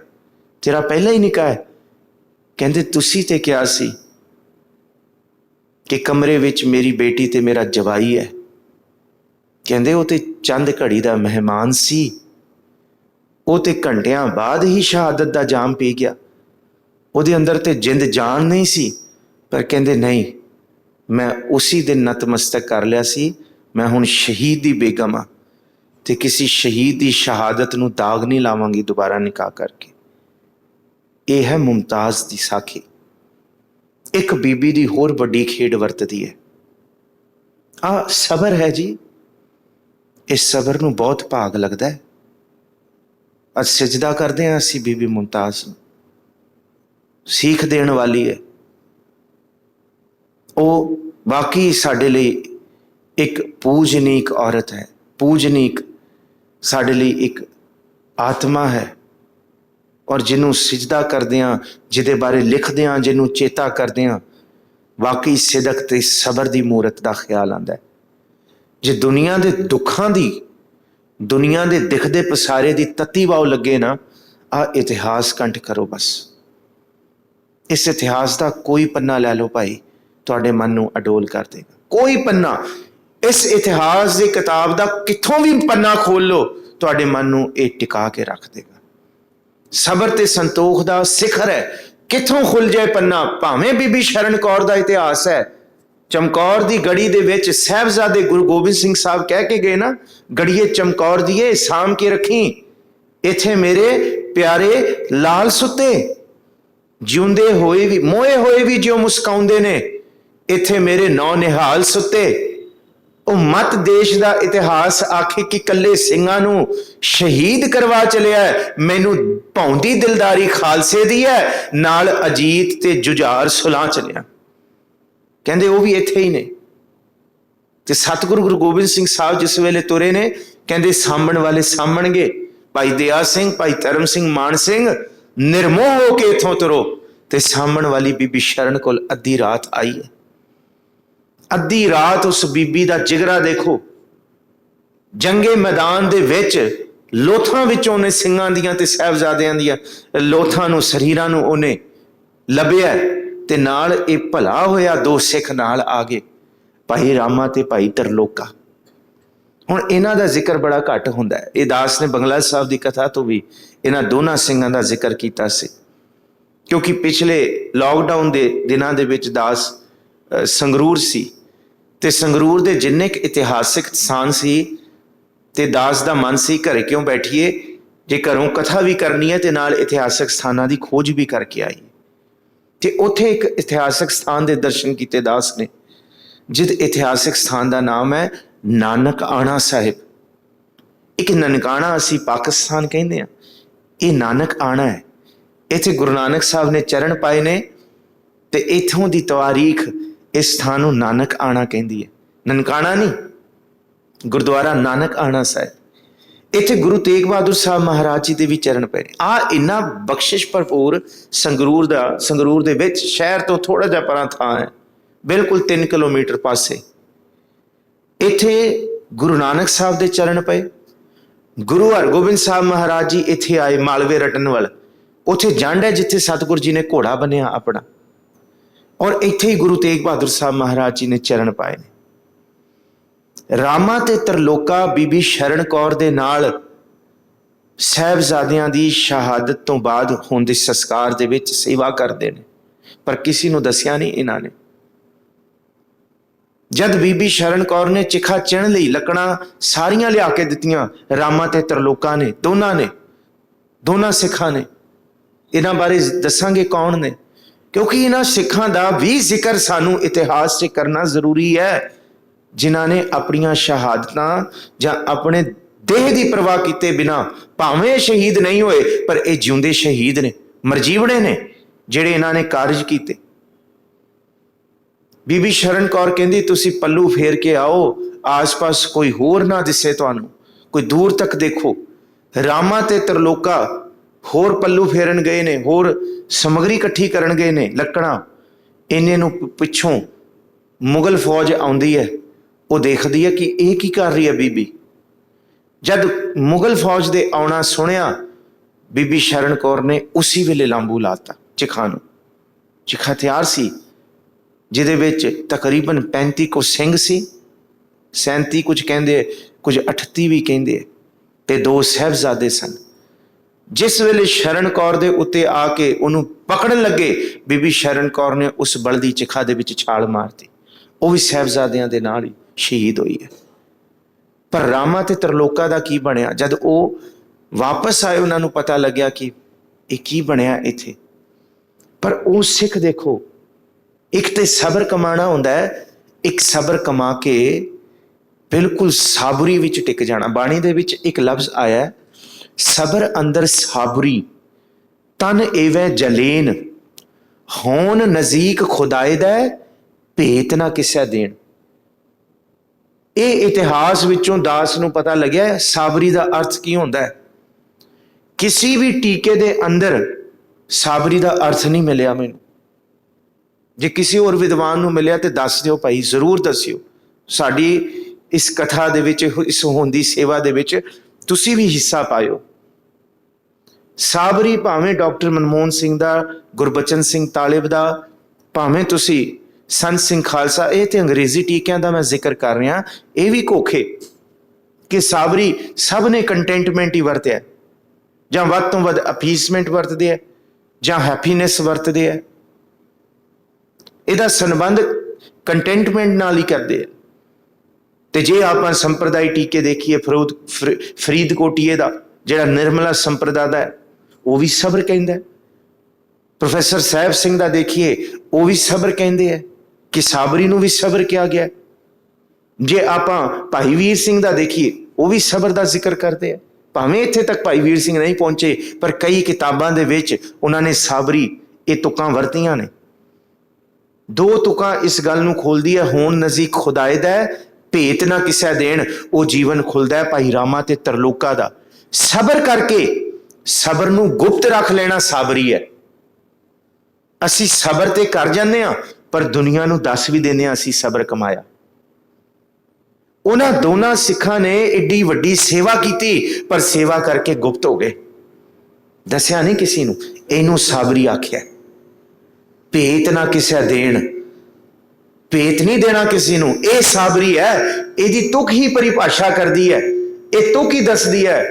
ਤੇਰਾ ਪਹਿਲਾ ਹੀ ਨਿਕਾਹ ਹੈ? ਕਹਿੰਦੇ ਤੁਸੀਂ ਤੇ ਕਿਹਾ ਸੀ ਕਿ ਕਮਰੇ ਵਿੱਚ ਮੇਰੀ ਬੇਟੀ ਤੇ ਮੇਰਾ ਜਵਾਈ ਹੈ। ਕਹਿੰਦੇ ਉਹ ਤੇ ਚੰਦ ਘੜੀ ਦਾ ਮਹਿਮਾਨ ਸੀ, ਉਹ ਤੇ ਘੰਟਿਆਂ ਬਾਅਦ ਹੀ ਸ਼ਹਾਦਤ ਦਾ ਜਾਮ ਪੀ ਗਿਆ, ਉਹਦੇ ਅੰਦਰ ਤੇ ਜਿੰਦ ਜਾਨ ਨਹੀਂ ਸੀ। ਪਰ ਕਹਿੰਦੇ ਨਹੀਂ, ਮੈਂ ਉਸੇ ਦਿਨ ਨਤਮਸਤਕ ਕਰ ਲਿਆ ਸੀ, ਮੈਂ ਹੁਣ ਸ਼ਹੀਦ ਦੀ ਬੇਗਮ ਹਾਂ ਤੇ ਕਿਸੇ ਸ਼ਹੀਦ ਦੀ ਸ਼ਹਾਦਤ ਨੂੰ ਦਾਗ ਨਹੀਂ ਲਾਵਾਂਗੀ ਦੁਬਾਰਾ ਨਿਕਾਹ ਕਰਕੇ। ਇਹ ਹੈ ਮੁਮਤਾਜ਼ ਦੀ ਸਾਖੀ। ਇੱਕ ਬੀਬੀ ਦੀ ਹੋਰ ਵੱਡੀ ਖੇਡ ਵਰਤਦੀ ਹੈ, ਆ ਸਬਰ ਹੈ ਜੀ। ਇਸ ਸਬਰ ਨੂੰ ਬਹੁਤ ਭਾਗ ਲੱਗਦਾ ਹੈ। ਅੱਜ ਸਜਦਾ ਕਰਦੇ ਹਾਂ ਅਸੀਂ ਬੀਬੀ ਮੁਮਤਾਜ਼ ਨੂੰ, ਸੀਖ ਦੇਣ ਵਾਲੀ ਹੈ। ਉਹ ਵਾਕਈ ਸਾਡੇ ਲਈ ਇੱਕ ਪੂਜਨੀਕ ਔਰਤ ਹੈ, ਪੂਜਨੀਕ ਸਾਡੇ ਲਈ ਇੱਕ ਆਤਮਾ ਹੈ। ਔਰ ਜਿਹਨੂੰ ਸਿਜਦਾ ਕਰਦੇ ਹਾਂ, ਜਿਹਦੇ ਬਾਰੇ ਲਿਖਦੇ ਹਾਂ, ਜਿਹਨੂੰ ਚੇਤਾ ਕਰਦੇ ਹਾਂ, ਵਾਕਈ ਸਿਦਕ ਤੇ ਸਬਰ ਦੀ ਮੂਰਤ ਦਾ ਖਿਆਲ ਆਉਂਦਾ ਹੈ। ਜੇ ਦੁਨੀਆ ਦੇ ਦੁੱਖਾਂ ਦੀ, ਦੁਨੀਆ ਦੇ ਦਿਖਦੇ ਪਸਾਰੇ ਦੀ ਤੱਤੀ ਵਾਓ ਲੱਗੇ ਨਾ, ਆ ਇਤਿਹਾਸ ਕੰਠ ਕਰੋ ਬਸ। ਇਸ ਇਤਿਹਾਸ ਦਾ ਕੋਈ ਪੰਨਾ ਲੈ ਲਓ ਭਾਈ, ਤੁਹਾਡੇ ਮਨ ਨੂੰ ਅਡੋਲ ਕਰ ਦੇਗਾ। ਕੋਈ ਪੰਨਾ ਇਸ ਇਤਿਹਾਸ ਦੀ ਕਿਤਾਬ ਦਾ ਕਿੱਥੋਂ ਵੀ ਪੰਨਾ ਖੋਲ ਲਓ, ਤੁਹਾਡੇ ਮਨ ਨੂੰ ਇਹ ਟਿਕਾ ਕੇ ਰੱਖ ਦੇਗਾ। ਸਬਰ ਤੇ ਸੰਤੋਖ ਦਾ ਸਿਖਰ ਹੈ। ਕਿੱਥੋਂ ਖੁੱਲ ਜਾਏ ਪੰਨਾ, ਭਾਵੇਂ ਬੀਬੀ ਸ਼ਰਨ ਕੌਰ ਦਾ ਇਤਿਹਾਸ ਹੈ। ਚਮਕੌਰ ਦੀ ਗੜੀ ਦੇ ਵਿੱਚ ਸਾਹਿਬਜ਼ਾਦੇ ਗੁਰੂ ਗੋਬਿੰਦ ਸਿੰਘ ਸਾਹਿਬ ਕਹਿ ਕੇ ਗਏ ਨਾ, ਗੜੀਏ ਚਮਕੌਰ ਦੀਏ ਸਾਂਭ ਕੇ ਰੱਖੀ, ਇੱਥੇ ਮੇਰੇ ਪਿਆਰੇ ਲਾਲ ਸੁੱਤੇ, ਜਿਉਂਦੇ ਹੋਏ ਵੀ ਮੋਏ ਹੋਏ ਵੀ ਜਿਉਂ ਮੁਸਕਾਉਂਦੇ ਨੇ, ਇੱਥੇ ਮੇਰੇ ਨੌ ਨਿਹਾਲ ਸੁੱਤੇ। ਉਹ ਮਤ ਦੇਸ਼ ਦਾ ਇਤਿਹਾਸ ਆਖੇ ਕਿ ਕੱਲੇ ਸਿੰਘਾਂ ਨੂੰ ਸ਼ਹੀਦ ਕਰਵਾ ਚਲਿਆ, ਮੈਨੂੰ ਭੌਂਦੀ ਦਿਲਦਾਰੀ ਖਾਲਸੇ ਦੀ ਹੈ, ਨਾਲ ਅਜੀਤ ਤੇ ਜੁਝਾਰ ਸੁਲਾ ਚਲਿਆ। ਕਹਿੰਦੇ ਉਹ ਵੀ ਇੱਥੇ ਹੀ ਨੇ। ਤੇ ਸਤਿਗੁਰੂ ਗੁਰੂ ਗੋਬਿੰਦ ਸਿੰਘ ਸਾਹਿਬ ਜਿਸ ਵੇਲੇ ਤੁਰੇ ਨੇ, ਕਹਿੰਦੇ ਸਾਂਭਣ ਵਾਲੇ ਸਾਂਭਣਗੇ। ਭਾਈ ਦਇਆ ਸਿੰਘ, ਭਾਈ ਧਰਮ ਸਿੰਘ ਮਾਨ ਸਿੰਘ, ਨਿਰਮੋਹ ਹੋ ਕੇ ਇੱਥੋਂ ਤੁਰੋ। ਤੇ ਸਾਂਭਣ ਵਾਲੀ ਬੀਬੀ ਸ਼ਰਨ ਕੋਲ ਅੱਧੀ ਰਾਤ ਆਈ ਹੈ। ਅੱਧੀ ਰਾਤ ਉਸ ਬੀਬੀ ਦਾ ਜਿਗਰਾ ਦੇਖੋ। ਜੰਗੇ ਮੈਦਾਨ ਦੇ ਵਿੱਚ ਲੋਥਾਂ ਵਿੱਚੋਂ ਉਹਨੇ ਸਿੰਘਾਂ ਦੀਆਂ ਤੇ ਸਾਹਿਬਜ਼ਾਦਿਆਂ ਦੀਆਂ ਲੋਥਾਂ ਨੂੰ, ਸਰੀਰਾਂ ਨੂੰ ਉਹਨੇ ਲੱਭਿਆ। ਤੇ ਨਾਲ ਇਹ ਭਲਾ ਹੋਇਆ ਦੋ ਸਿੱਖ ਨਾਲ ਆ ਗਏ, ਭਾਈ ਰਾਮਾ ਤੇ ਭਾਈ ਤਰਲੋਕਾ। ਹੁਣ ਇਹਨਾਂ ਦਾ ਜ਼ਿਕਰ ਬੜਾ ਘੱਟ ਹੁੰਦਾ ਹੈ। ਇਹ ਦਾਸ ਨੇ ਬੰਗਲਾ ਸਾਹਿਬ ਦੀ ਕਥਾ ਤੋਂ ਵੀ ਇਹਨਾਂ ਦੋਨਾਂ ਸਿੰਘਾਂ ਦਾ ਜ਼ਿਕਰ ਕੀਤਾ ਸੀ, ਕਿਉਂਕਿ ਪਿਛਲੇ ਲਾਕਡਾਊਨ ਦੇ ਦਿਨਾਂ ਦੇ ਵਿੱਚ ਦਾਸ ਸੰਗਰੂਰ ਸੀ, ਤੇ ਸੰਗਰੂਰ ਦੇ ਜਿੰਨੇ ਕੁ ਇਤਿਹਾਸਿਕ ਸਥਾਨ ਸੀ, ਤੇ ਦਾਸ ਦਾ ਮਨ ਸੀ ਘਰੇ ਕਿਉਂ ਬੈਠੀਏ, ਜੇ ਘਰੋਂ ਕਥਾ ਵੀ ਕਰਨੀ ਹੈ ਤੇ ਨਾਲ ਇਤਿਹਾਸਿਕ ਸਥਾਨਾਂ ਦੀ ਖੋਜ ਵੀ ਕਰਕੇ ਆਈ। ਤੇ ਉੱਥੇ ਇੱਕ ਇਤਿਹਾਸਿਕ ਸਥਾਨ ਦੇ ਦਰਸ਼ਨ ਕੀਤੇ ਦਾਸ ਨੇ, ਜਿਸ ਇਤਿਹਾਸਿਕ ਸਥਾਨ ਦਾ ਨਾਮ ਹੈ ਨਾਨਕ ਆਣਾ ਸਾਹਿਬ। ਇੱਕ ਨਨਕਾਣਾ ਅਸੀਂ ਪਾਕਿਸਤਾਨ ਕਹਿੰਦੇ ਹਾਂ, ਇਹ ਨਾਨਕ ਆਣਾ ਹੈ। ਇੱਥੇ ਗੁਰੂ ਨਾਨਕ ਸਾਹਿਬ ਨੇ ਚਰਨ ਪਾਏ ਨੇ ਤੇ ਇੱਥੋਂ ਦੀ ਤਵਾਰੀਖ ਇਸ ਥਾਂ ਨੂੰ ਨਾਨਕ ਆਣਾ ਕਹਿੰਦੀ ਹੈ। ਨਨਕਾਣਾ ਨਹੀਂ, ਗੁਰਦੁਆਰਾ ਨਾਨਕ ਆਣਾ ਸਾਹਿਬ। ਇੱਥੇ ਗੁਰੂ ਤੇਗ ਬਹਾਦਰ ਸਾਹਿਬ ਮਹਾਰਾਜ ਜੀ ਦੇ ਵੀ ਚਰਨ ਪਏ। ਆ ਇੰਨਾ ਬਖਸ਼ਿਸ਼ ਭਰਪੂਰ ਸੰਗਰੂਰ ਦੇ ਵਿੱਚ, ਸ਼ਹਿਰ ਤੋਂ ਥੋੜਾ ਜਿਹਾ ਪਰਾਂ ਥਾਂ ਹੈ, ਬਿਲਕੁਲ 3 ਕਿਲੋਮੀਟਰ ਪਾਸੇ। ਇੱਥੇ ਗੁਰੂ ਨਾਨਕ ਸਾਹਿਬ ਦੇ ਚਰਨ ਪਏ। ਗੁਰੂ ਹਰਗੋਬਿੰਦ ਸਾਹਿਬ ਮਹਾਰਾਜ ਜੀ ਇੱਥੇ ਆਏ ਮਾਲਵੇ ਰਟਨ ਵੱਲ। ਉੱਥੇ ਜੰਡ ਹੈ ਜਿੱਥੇ ਸਤਿਗੁਰੂ ਜੀ ਨੇ ਘੋੜਾ ਬੰਨਿਆ ਆਪਣਾ, ਔਰ ਇੱਥੇ ਹੀ ਗੁਰੂ ਤੇਗ ਬਹਾਦਰ ਸਾਹਿਬ ਮਹਾਰਾਜ ਜੀ ਨੇ ਚਰਨ ਪਾਏ ਨੇ। ਰਾਮਾ ਤੇ ਤਰਲੋਕਾ ਬੀਬੀ ਸ਼ਰਨ ਕੌਰ ਦੇ ਨਾਲ ਸਾਹਿਬਜ਼ਾਦਿਆਂ ਦੀ ਸ਼ਹਾਦਤ ਤੋਂ ਬਾਅਦ ਹੁੰਦੇ ਸੰਸਕਾਰ ਦੇ ਵਿੱਚ ਸੇਵਾ ਕਰਦੇ ਨੇ, ਪਰ ਕਿਸੇ ਨੂੰ ਦੱਸਿਆ ਨਹੀਂ ਇਹਨਾਂ ਨੇ। ਜਦ ਬੀਬੀ ਸ਼ਰਨ ਕੌਰ ਨੇ ਚਿਖਾ ਚਿਣ ਲਈ, ਲੱਕੜਾਂ ਸਾਰੀਆਂ ਲਿਆ ਕੇ ਦਿੱਤੀਆਂ ਰਾਮਾ ਤੇ ਤਰਲੋਕਾ ਨੇ, ਦੋਨਾਂ ਸਿੱਖਾਂ ਨੇ। ਇਹਨਾਂ ਬਾਰੇ ਦੱਸਾਂਗੇ ਕੌਣ ਨੇ, ਕਿਉਂਕਿ ਇਹਨਾਂ ਸਿੱਖਾਂ ਦਾ ਵੀ ਜ਼ਿਕਰ ਸਾਨੂੰ ਇਤਿਹਾਸ 'ਚ ਕਰਨਾ ਜ਼ਰੂਰੀ ਹੈ, ਜਿਨ੍ਹਾਂ ਨੇ ਆਪਣੀਆਂ ਸ਼ਹਾਦਤਾਂ ਜਾਂ ਆਪਣੇ ਦੇਹ ਦੀ ਪਰਵਾਹ ਕੀਤੇ ਬਿਨਾਂ, ਭਾਵੇਂ ਸ਼ਹੀਦ ਨਹੀਂ ਹੋਏ ਪਰ ਇਹ ਜਿਉਂਦੇ ਸ਼ਹੀਦ ਨੇ, ਮਰਜੀਵੜੇ ਨੇ ਜਿਹੜੇ ਇਹਨਾਂ ਨੇ ਕਾਰਜ ਕੀਤੇ। ਬੀਬੀ ਸ਼ਰਨ ਕੌਰ ਕਹਿੰਦੀ ਤੁਸੀਂ ਪੱਲੂ ਫੇਰ ਕੇ ਆਓ, ਆਸ-ਪਾਸ ਕੋਈ ਹੋਰ ਨਾ ਦਿਸੇ ਤੁਹਾਨੂੰ, ਕੋਈ ਦੂਰ ਤੱਕ ਦੇਖੋ। ਰਾਮਾ ਤੇ ਤਰਲੋਕਾ ਹੋਰ ਪੱਲੂ ਫੇਰਨ ਗਏ ਨੇ, ਹੋਰ ਸਮਗਰੀ ਇਕੱਠੀ ਕਰਨ ਗਏ ਨੇ, ਲੱਕੜਾਂ। ਇੰਨੇ ਨੂੰ ਪਿੱਛੋਂ ਮੁਗਲ ਫੌਜ ਆਉਂਦੀ ਹੈ। ਉਹ ਦੇਖਦੀ ਹੈ ਕਿ ਇਹ ਕੀ ਕਰ ਰਹੀ ਹੈ ਬੀਬੀ। ਜਦ ਮੁਗਲ ਫੌਜ ਦੇ ਆਉਣਾ ਸੁਣਿਆ, ਬੀਬੀ ਸ਼ਰਨ ਕੌਰ ਨੇ ਉਸੇ ਵੇਲੇ ਲਾਂਬੂ ਲਾਤਾ ਚਿਖਾ ਨੂੰ। ਚਿਖਾ ਤਿਆਰ ਸੀ, ਜਿਹਦੇ ਵਿੱਚ ਤਕਰੀਬਨ 35 ਕੁ ਸਿੰਘ ਸੀ, 37 ਕੁਝ ਕਹਿੰਦੇ, ਕੁਝ 38 ਵੀ ਕਹਿੰਦੇ, ਤੇ 2 ਸਾਹਿਬਜ਼ਾਦੇ ਸਨ। ਜਿਸ ਵੇਲੇ ਸ਼ਰਨ ਕੌਰ ਦੇ ਉੱਤੇ ਆ ਕੇ ਉਹਨੂੰ ਪਕੜਨ ਲੱਗੇ, ਬੀਬੀ ਸ਼ਰਨ ਕੌਰ ਨੇ ਉਸ ਬਲਦੀ ਚਿਖਾ ਦੇ ਵਿੱਚ ਛਾਲ ਮਾਰਤੀ। ਉਹ ਵੀ ਸਾਹਿਬਜ਼ਾਦਿਆਂ ਦੇ ਨਾਲ ਹੀ ਸ਼ਹੀਦ ਹੋਈ ਹੈ। ਪਰ ਰਾਮਾ ਤੇ ਤਰਲੋਕਾ ਦਾ ਕੀ ਬਣਿਆ? ਜਦ ਉਹ ਵਾਪਸ ਆਏ, ਉਹਨਾਂ ਨੂੰ ਪਤਾ ਲੱਗਿਆ ਕਿ ਇਹ ਕੀ ਬਣਿਆ ਇੱਥੇ। ਪਰ ਉਹ ਸਿੱਖ ਦੇਖੋ, ਇੱਕ ਤੇ ਸਬਰ ਕਮਾਣਾ ਹੁੰਦਾ ਹੈ, ਇੱਕ ਸਬਰ ਕਮਾ ਕੇ ਬਿਲਕੁਲ ਸਾਬਰੀ ਵਿੱਚ ਟਿਕ ਜਾਣਾ। ਬਾਣੀ ਦੇ ਵਿੱਚ ਇੱਕ ਲਫ਼ਜ਼ ਆਇਆ, ਸਬਰ ਅੰਦਰ ਸਾਬਰੀ, ਤਨ ਏਵੇਂ ਜਲੇਨ, ਹੋਣ ਨਜ਼ੀਕ ਖੁਦਾਏ ਦਾ ਭੇਤ ਨਾ ਕਿਸੇ ਦੇਣ। ਇਹ ਇਤਿਹਾਸ ਵਿੱਚੋਂ ਦਾਸ ਨੂੰ ਪਤਾ ਲੱਗਿਆ ਸਾਬਰੀ ਦਾ ਅਰਥ ਕੀ ਹੁੰਦਾ ਹੈ। ਕਿਸੇ ਵੀ ਟੀਕੇ ਦੇ ਅੰਦਰ ਸਾਬਰੀ ਦਾ ਅਰਥ ਨਹੀਂ ਮਿਲਿਆ ਮੈਨੂੰ। ਜੇ ਕਿਸੇ ਹੋਰ ਵਿਦਵਾਨ ਨੂੰ ਮਿਲਿਆ ਤੇ ਦੱਸ ਦਿਓ ਭਾਈ, ਜ਼ਰੂਰ ਦੱਸਿਓ। ਸਾਡੀ ਇਸ ਕਥਾ ਦੇ ਵਿੱਚ, ਇਸ ਹੋਂਦੀ ਸੇਵਾ ਦੇ ਵਿੱਚ ਤੁਸੀਂ ਵੀ ਹਿੱਸਾ ਪਾਇਓ। ਸਾਬਰੀ ਭਾਵੇਂ ਡਾਕਟਰ ਮਨਮੋਹਨ ਸਿੰਘ ਦਾ, ਗੁਰਬਚਨ ਸਿੰਘ ਤਾਲਿਬ ਦਾ, ਭਾਵੇਂ ਤੁਸੀਂ ਸੰਤ ਸਿੰਘ ਖਾਲਸਾ, ਇਹ ਤੇ ਅੰਗਰੇਜ਼ੀ ਟੀਕਿਆਂ ਦਾ ਮੈਂ ਜ਼ਿਕਰ ਕਰ ਰਿਹਾ। ਇਹ ਵੀ ਘੋਖੇ ਕਿ ਸਾਬਰੀ ਸਭ ਨੇ ਕੰਟੈਂਟਮੈਂਟ ਹੀ ਵਰਤਿਆ, ਜਾਂ ਵੱਧ ਤੋਂ ਵੱਧ ਅਪੀਸਮੈਂਟ ਵਰਤਦੇ ਆ, ਜਾਂ ਹੈਪੀਨੈਸ ਵਰਤਦੇ ਆ। ਇਹਦਾ ਸੰਬੰਧ ਕੰਟੈਂਟਮੈਂਟ ਨਾਲ ਹੀ ਕਰਦੇ ਆ। ਤੇ ਜੇ ਆਪਾਂ ਸੰਪਰਦਾਇ ਟੀਕੇ ਦੇਖੀਏ, ਫਰੀਦਕੋਟੀਏ ਦਾ ਜਿਹੜਾ ਨਿਰਮਲਾ ਸੰਪਰਦਾ ਦਾ ਹੈ, ਉਹ ਵੀ ਸਬਰ ਕਹਿੰਦਾ। ਪ੍ਰੋਫੈਸਰ ਸਾਹਿਬ ਸਿੰਘ ਦਾ ਦੇਖੀਏ, ਉਹ ਵੀ ਸਬਰ ਕਹਿੰਦੇ ਆ ਕਿ ਸਾਬਰੀ ਨੂੰ ਵੀ ਸਬਰ ਕਿਹਾ ਗਿਆ। ਜੇ ਆਪਾਂ ਭਾਈ ਵੀਰ ਸਿੰਘ ਦਾ ਦੇਖੀਏ, ਉਹ ਵੀ ਸਬਰ ਦਾ ਜ਼ਿਕਰ ਕਰਦੇ ਆ। ਭਾਵੇਂ ਇੱਥੇ ਤੱਕ ਭਾਈ ਵੀਰ ਸਿੰਘ ਨਹੀਂ ਪਹੁੰਚੇ, ਪਰ ਕਈ ਕਿਤਾਬਾਂ ਦੇ ਵਿੱਚ ਉਹਨਾਂ ਨੇ ਸਾਬਰੀ ਇਹ ਤੁਕਾਂ ਵਰਤੀਆਂ ਨੇ। 2 ਤੁਕਾਂ ਇਸ ਗੱਲ ਨੂੰ ਖੋਲਦੀ ਹੈ, ਹੋਣ ਨਜ਼ੀਕ ਖੁਦਾਏ ਦਾ ਭੇਤ ਨਾ ਕਿਸੇ ਦੇਣ। ਉਹ ਜੀਵਨ ਖੁੱਲਦਾ ਹੈ ਭਾਈ ਰਾਮਾ ਤੇ ਤਰਲੋਕਾ ਦਾ। ਸਬਰ ਕਰਕੇ, ਸਬਰ ਨੂੰ ਗੁਪਤ ਰੱਖ ਲੈਣਾ ਸਾਬਰੀ ਹੈ। ਅਸੀਂ ਸਬਰ ਤੇ ਕਰ ਜਾਂਦੇ ਹਾਂ, ਪਰ ਦੁਨੀਆ ਨੂੰ ਦੱਸ ਵੀ ਦਿੰਦੇ ਹਾਂ ਅਸੀਂ ਸਬਰ ਕਮਾਇਆ। ਉਹਨਾਂ ਦੋਨਾਂ ਸਿੱਖਾਂ ਨੇ ਏਡੀ ਵੱਡੀ ਸੇਵਾ ਕੀਤੀ, ਪਰ ਸੇਵਾ ਕਰਕੇ ਗੁਪਤ ਹੋ ਗਏ, ਦੱਸਿਆ ਨਹੀਂ ਕਿਸੇ ਨੂੰ। ਇਹਨੂੰ ਸਾਬਰੀ ਆਖਿਆ। ਭੇਤ ਨਾ ਕਿਸੇ ਦੇਣ, ਭੇਤ ਨਹੀਂ ਦੇਣਾ ਕਿਸੇ ਨੂੰ, ਇਹ ਸਾਬਰੀ ਹੈ। ਇਹਦੀ ਤੁਕ ਹੀ ਪਰਿਭਾਸ਼ਾ ਕਰਦੀ ਹੈ, ਇਹ ਤੁਕ ਹੀ ਦੱਸਦੀ ਹੈ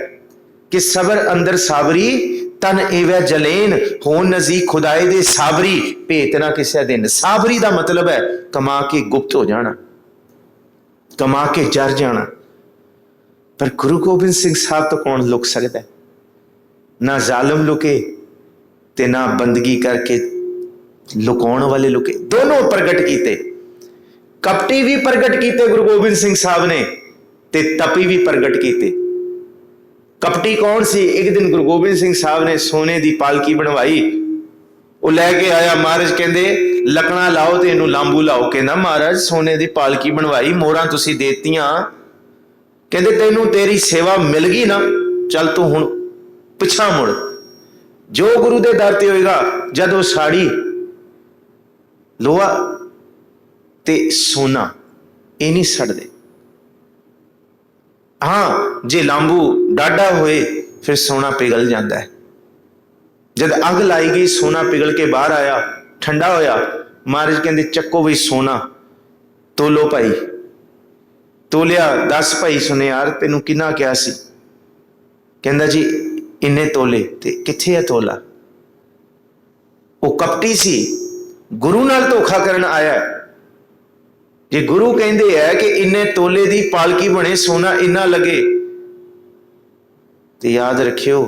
ਕਿ ਸਬਰ ਅੰਦਰ ਸਾਬਰੀ, ਤਨ ਏਵੇਂ ਜਲੇਨ, ਹੋਣ ਨਜ਼ੀਕ ਖੁਦਾਏ ਦੇ ਸਾਬਰੀ, ਭੇਤ ਨਾ ਕਿਸੇ ਦੇਣ। ਸਾਬਰੀ ਦਾ ਮਤਲਬ ਹੈ ਕਮਾ ਕੇ ਗੁਪਤ ਹੋ ਜਾਣਾ, ਕਮਾ ਕੇ ਜਰ ਜਾਣਾ। ਪਰ ਗੁਰੂ ਗੋਬਿੰਦ ਸਿੰਘ ਸਾਹਿਬ ਤੋਂ ਕੌਣ ਲੁਕ ਸਕਦਾ? ਨਾ ਜ਼ਾਲਮ ਲੁਕੇ ਤੇ ਨਾ ਬੰਦਗੀ ਕਰਕੇ ਲੁਕਾਉਣ ਵਾਲੇ ਲੁਕੇ। ਦੋਨੋਂ ਪ੍ਰਗਟ ਕੀਤੇ, ਕਪਟੀ ਵੀ ਪ੍ਰਗਟ ਕੀਤੇ ਗੁਰੂ ਗੋਬਿੰਦ ਸਿੰਘ ਸਾਹਿਬ ਨੇ, ਤੇ ਤਪੀ ਵੀ ਪ੍ਰਗਟ ਕੀਤੇ। कपटी कौन सी? एक दिन गुरु गोबिंद सिंह साहब ने सोने की पालकी बनवाई, वो लैके आया। महाराज कहते लकड़ा लाओ तो इनू लांबू लाओ। कहना महाराज सोने की पालकी बनवाई, मोहरां तुसीं देतियां, कहते तेनू तेरी सेवा मिल गई ना, चल तू हुण पिछा मुड़। जो गुरु के दर ते होएगा, जद वो साड़ी लोहा ते सोना ये नहीं सड़दे। हाँ जे लांबू डाढ़ा होए फिर सोना पिघल जाता है। जब अग लाई गई, सोना पिघल के बाहर आया, ठंडा होया, महाराज कहते चक्को भी सोना तोलो भाई। तोलिया, 10 भाई सुने यार तेनू किन्ना क्या सी? कहंदा जी इन्ने तोले। ते किथे है तोला? वो कपटी सी, गुरु नाल धोखा करन आया। जे गुरु कहंदे है कि इन्ने तोले दी पालकी बने, सोना इन्ना लगे, तो याद रखियो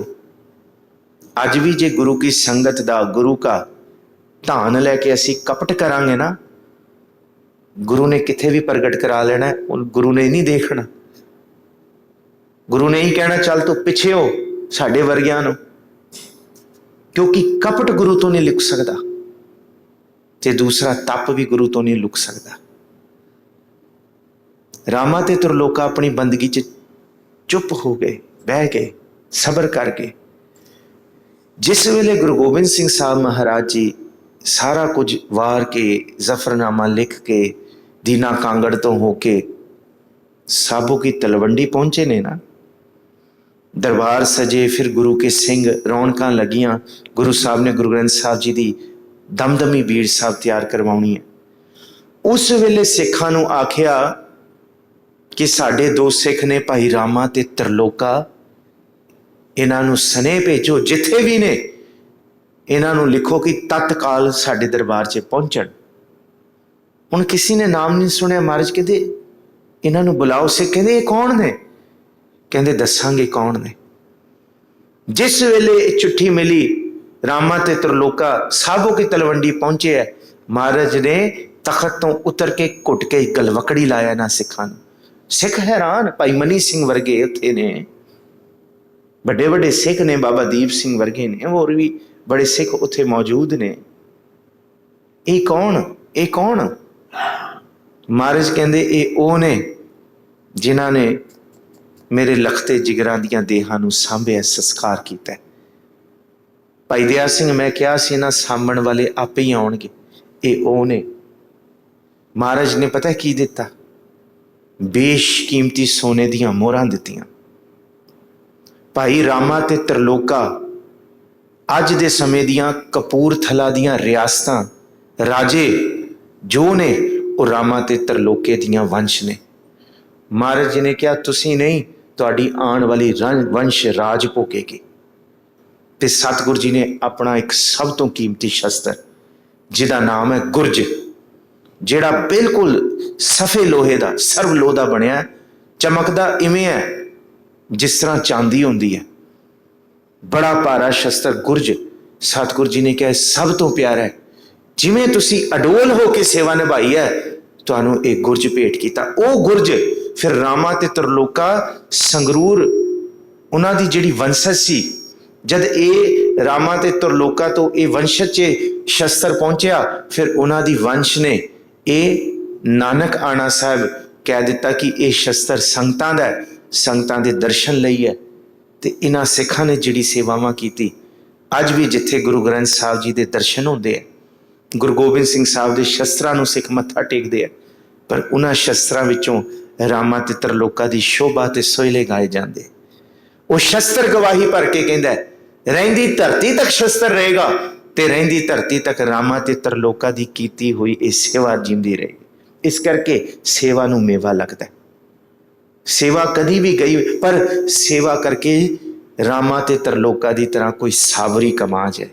अज भी जे गुरु की संगत दा, गुरु का धान लैके असी कपट करांगे ना, गुरु ने किथे भी प्रगट करा लेना, गुरु ने नहीं देखना। गुरु ने ही कहना चल तू पिछे हो साडे वर्गियां नूं, क्योंकि कपट गुरु तो नहीं लुक सकता, ते दूसरा तप भी गुरु तो नहीं लुक सकता। रामा ते त्रिलोका अपनी बंदगी च चुप हो गए, बह गए, सबर कर गए। जिस वेले गुरु गोबिंद सिंह साहब महाराज जी सारा कुछ वार के, जफरनामा लिख के, दीना कांगड़ तो होके साबो की तलवंडी पहुंचे ने ना, दरबार सजे, फिर गुरु के सिंह, रौनकां लगियां। गुरु साहब ने गुरु ग्रंथ साहब जी की दमदमी बीड़ साहब तैयार करवाउणी है। उस वेले सिखां नूं आखिया कि साडे 2 सिख ने, भाई रामा ते त्रिलोका, इन्हां नूं सने भेजो जिथे भी ने, इन्हां नूं लिखो कि तत्काल साडे दरबार च पहुंचण। हुण किसी ने नाम नहीं सुनिया। महाराज कहते इन्हां नूं बुलाओ। सिख कहंदे ये कौन ने? कहंदे दसांगे कौन ने। जिस वेले चिट्ठी मिली, रामा ते त्रिलोका साबो की तलवंडी पहुंचे है, महाराज ने तखत तो उतर के घुट के गलवकड़ी लाया ना सिखां नूं। सिख हैरान, भाई मनी सिंह वर्गे उत्थे ने, बड़े बड़े सिख ने, बाबा दीप सिंह वर्गे ने, होर भी बड़े सिख उत्थे मौजूद ने। ये कौन? ये कौन? महाराज कहंदे ये ओ ने जिन्हां ने मेरे लखते जिगरां दियां देहां नूं सांभिया, संस्कार कीता। भाई दया सिंह मैं कहा सी ना सामण वाले आपे ही आउणगे, ये ओ ने। महाराज ने पता की दिता? बेशकीमती सोने दियां मोहरां दित्तियां। भाई रामा ते त्रिलोका अज दे समय दियां कपूरथला दियां रियासतां, राजे जो ने वो रामा ते त्रिलोके दियां वंश ने। महाराज जी ने कहा तुसी नहीं, तुहाडी आने वाली वंश राज भोगेगी। ते सतगुरु जी ने अपना एक सब तो कीमती शस्त्र जिहदा नाम है गुरज, जिहड़ा बिल्कुल सफे लोहे दा, सर्व लोह दा बनिया, चमकदा इवें है जिस तरह चांदी होंदी है। बड़ा भारा शस्त्र गुरज, सतगुरु जी ने कहा सब तो प्यारा है। जिवें तुसी अडोल होके सेवा निभाई है, तुहानू एक गुरज भेंट कीता। वो गुरज फिर रामा ते त्रिलोका संगरूर उन्हां दी जिहड़ी वंशज सी, जद ये रामा ते त्रिलोका तो ये वंशज च शस्त्र पहुंचया, फिर उन्हां दी वंश ने ये नानक आना साहब कह दिता कि ये शस्त्र संगतां दा है, संगतां दे दर्शन लई है। ते इन्हां सिखां ने जिहड़ी सेवावां कीती, अज भी जिथे गुरु ग्रंथ साहब जी दे दर्शन होंदे है, गुरु गोबिंद सिंह साहब दे शस्त्रां नूं सिख मत्था टेकदे है, पर उन्हां शस्त्रां विचों रामा ते त्रिलोका दी शोभा ते सोहले गाए जांदे। वो शस्त्र गवाही भर के कहंदा है रहिंदी धरती तक शस्त्र रहेगा, ते रहिंदी धरती तक रामा ते त्रिलोका दी कीती हुई ये सेवा जिंदी रहेगी। इस करके सेवा नूं मेवा लगता है। सेवा कदी भी गई, पर सेवा करके रामा ते त्रिलोका दी तरह कोई सावरी कमा जाए,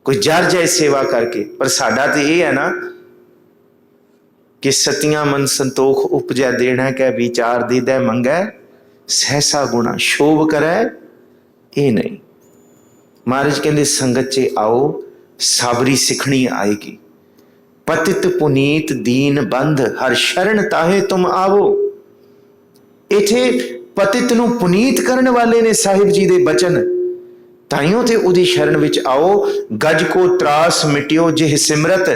कोई जर जाए सेवा करके। पर साडा तो यह है ना कि सतियां मन संतोख उपजै देना कै विचार दीदै मंगै सहसा गुणा शोभ करै, ये नहीं। महाराज कहते संगत च आओ सावरी सिखनी आएगी। पतित पुनीत दीन बंध हर शरण ताहे तुम आवो। इथे ਪਤਿਤ ਨੂੰ ਪੁਨੀਤ ਕਰਨ ਵਾਲੇ ਨੇ ਸਾਹਿਬ ਜੀ ਦੇ ਬਚਨ। ਤਾਈਓ ਤੇ ਉਹਦੀ ਸ਼ਰਨ ਵਿੱਚ ਆਓ। ਗਜ ਕੋ ਤਰਾਸ ਮਿਟਿਓ ਜਿਹ ਸਿਮਰਤ